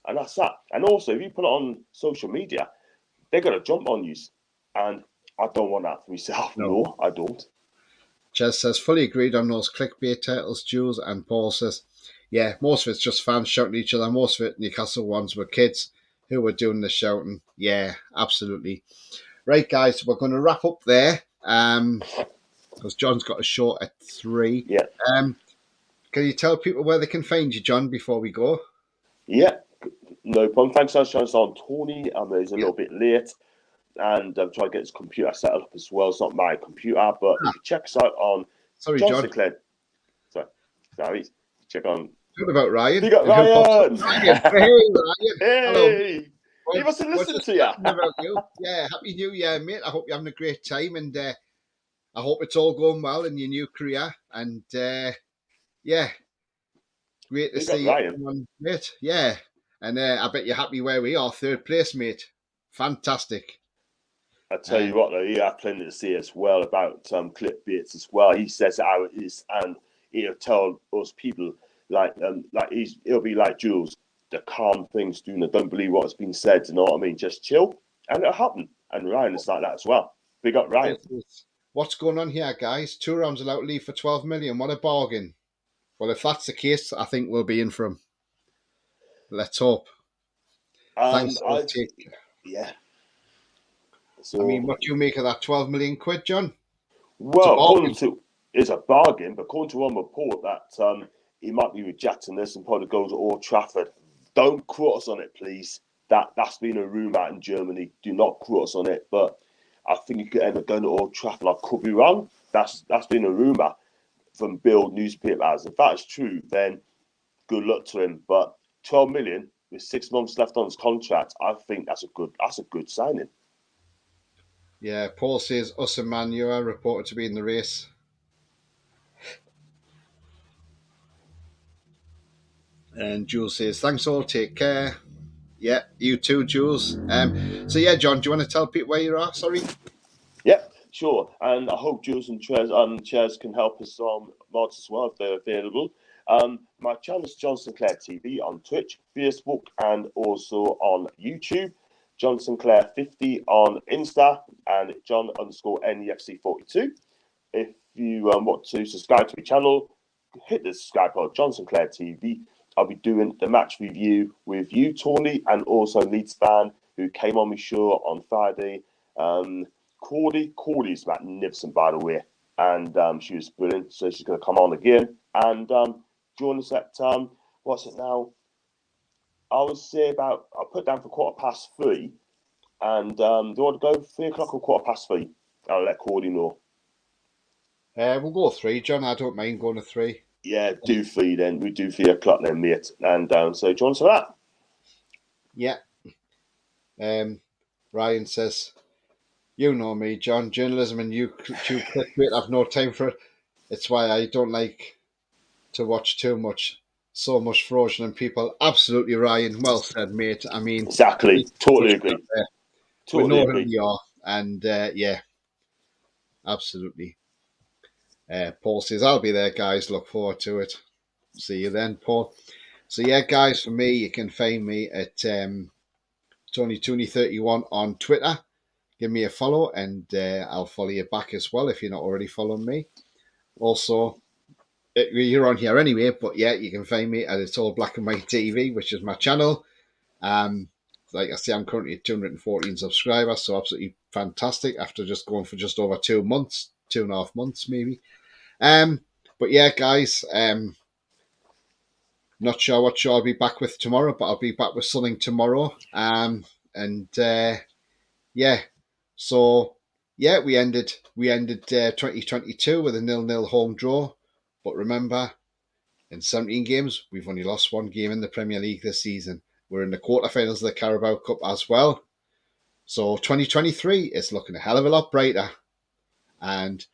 And that's that. And also, if you put it on social media, they're going to jump on you. And I don't want that for myself. No, I don't. Ches says, fully agreed on those clickbait titles, Jules. And Paul says, yeah, most of it's just fans shouting at each other. Most of it, Newcastle ones, were kids who were doing the shouting. Yeah, absolutely. Right, guys, we're going to wrap up there, because John's got a show at 3. Yeah. Can you tell people where they can find you, John, before we go? Yeah, no problem. Thanks so much on Tony. He's a little bit late, and I'm trying to get his computer set up as well. It's not my computer, but if you check us out on Sorry, John John. Sinclair. Sorry. Check on. What about Ryan? You got Ryan. Ryan. Hey, Ryan. Hello. Hey, he must have listened to you. About you. Yeah, happy New Year, mate. I hope you're having a great time, and I hope it's all going well in your new career. And yeah, great to You got see Ryan. everyone, mate. Yeah, and I bet you're happy where we are, 3rd place, mate. Fantastic. I tell you what, though, he had plenty to say as well about clickbaits as well. He says how it is, and he'll tell us people he'll be like Jules, the calm things, don't believe what's been said. You know what I mean? Just chill, and it'll happen. And Ryan is like that as well. Big up Ryan. What's going on here, guys? 2 rounds allowed to leave for 12 million. What a bargain. Well, if that's the case, I think we'll be in for him. Let's hope. Thanks. Yeah. So, I mean, what do you make of that 12 million quid, John? Well, it's a bargain, but according to one report that he might be rejecting this and probably go to Old Trafford. Don't quote us on it, please. That's been a rumour in Germany. Do not quote us on it, but I think he could end up going to Old Trafford. I could be wrong. That's been a rumour from Bill newspapers. If that's true, then good luck to him. But 12 million with 6 months left on his contract, I think that's a good signing. Yeah, Paul says us and Manu are reported to be in the race. And Jules says, thanks all, take care. Yeah, you too, Jules. So yeah, John, do you want to tell people where you are? Sorry. Yep, sure. And I hope Jules and Chaz can help us on mods as well if they're available. My channel is John Sinclair TV on Twitch, Facebook, and also on YouTube. John Sinclair 50 on Insta and John_NEFC42. If you want to subscribe to my channel, hit the subscribe button, John Sinclair TV. I'll be doing the match review with you, Tony, and also Leeds fan who came on my show on Friday. Cordy's magnificent, by the way, and she was brilliant. So she's going to come on again and join us at what's it now? I would say I'll put down for 3:15, and do you want to go 3:00 or 3:15? I'll let Cordy know. We'll go 3, John. I don't mind going to 3. Yeah, do 3 then. We do 3:00 then, mate. And so join us for that. Yeah. Ryan says, you know me, John. Journalism and YouTube clickbait, I've no time for it. It's why I don't like to watch too much. so much fraudulent people. Absolutely, Ryan. Well said, mate. I mean, Exactly. Totally agree. We Totally know who agree. we are, and yeah, absolutely. Paul says, "I'll be there, guys. Look forward to it. See you then, Paul." So yeah, guys, for me, you can find me at TonyTooney31 on Twitter. Give me a follow, and I'll follow you back as well if you're not already following me. Also, you're on here anyway, but yeah, you can find me at It's All Black and White TV, which is my channel. Like I say, I'm currently at 214 subscribers, so absolutely fantastic after just going for just over 2 months, 2.5 months maybe. But yeah, guys, not sure what show I'll be back with tomorrow, but I'll be back with something tomorrow. And yeah, so yeah, we ended 2022 with a 0-0 home draw. But remember, in 17 games, we've only lost one game in the Premier League this season. We're in the quarterfinals of the Carabao Cup as well. So 2023 is looking a hell of a lot brighter. And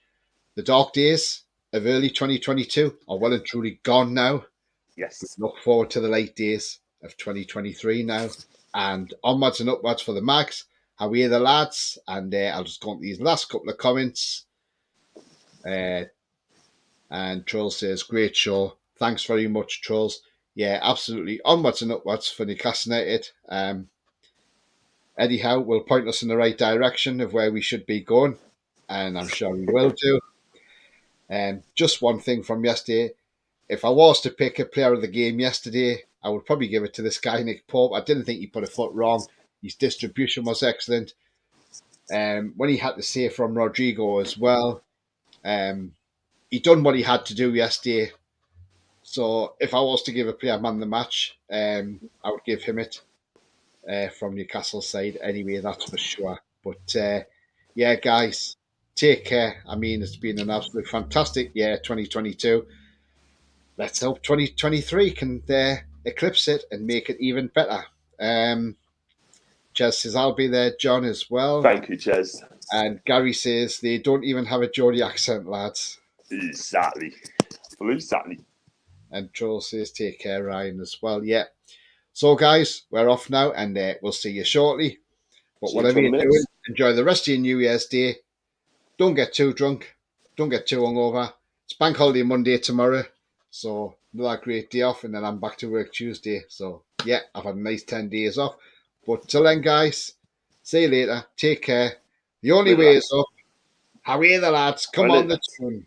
the dark days of early 2022 are well and truly gone now. Yes. Look forward to the late days of 2023 now. And onwards and upwards for the Mags. How are you, the lads? And I'll just go on to these last couple of comments. And Troll says, great show. Thanks very much, Trolls. Yeah, absolutely. Onwards and upwards for Newcastle United. Eddie Howe will point us in the right direction of where we should be going. And I'm sure he will do. Just one thing from yesterday. If I was to pick a player of the game yesterday, I would probably give it to this guy, Nick Pope. I didn't think he put a foot wrong. His distribution was excellent. When he had to save from Rodrigo as well, he done what he had to do yesterday. So if I was to give a player man the match, I would give him it from Newcastle side anyway, that's for sure. But yeah, guys, take care. I mean, it's been an absolute fantastic year, 2022. Let's hope 2023 can eclipse it and make it even better. Jez says, I'll be there, John, as well. Thank you, Ches. And Gary says, they don't even have a Geordie accent, lads. Exactly. Well, exactly. And Troll says, take care, Ryan, as well. Yeah. So, guys, we're off now, and we'll see you shortly. But whatever you're doing, enjoy the rest of your New Year's Day. Don't get too drunk. Don't get too hungover. It's Bank Holiday Monday tomorrow. So, another great day off, and then I'm back to work Tuesday. So, yeah, I've had a nice 10 days off. But till then, guys, see you later. Take care. The only way is up. How are you, the lads? Come on the tune.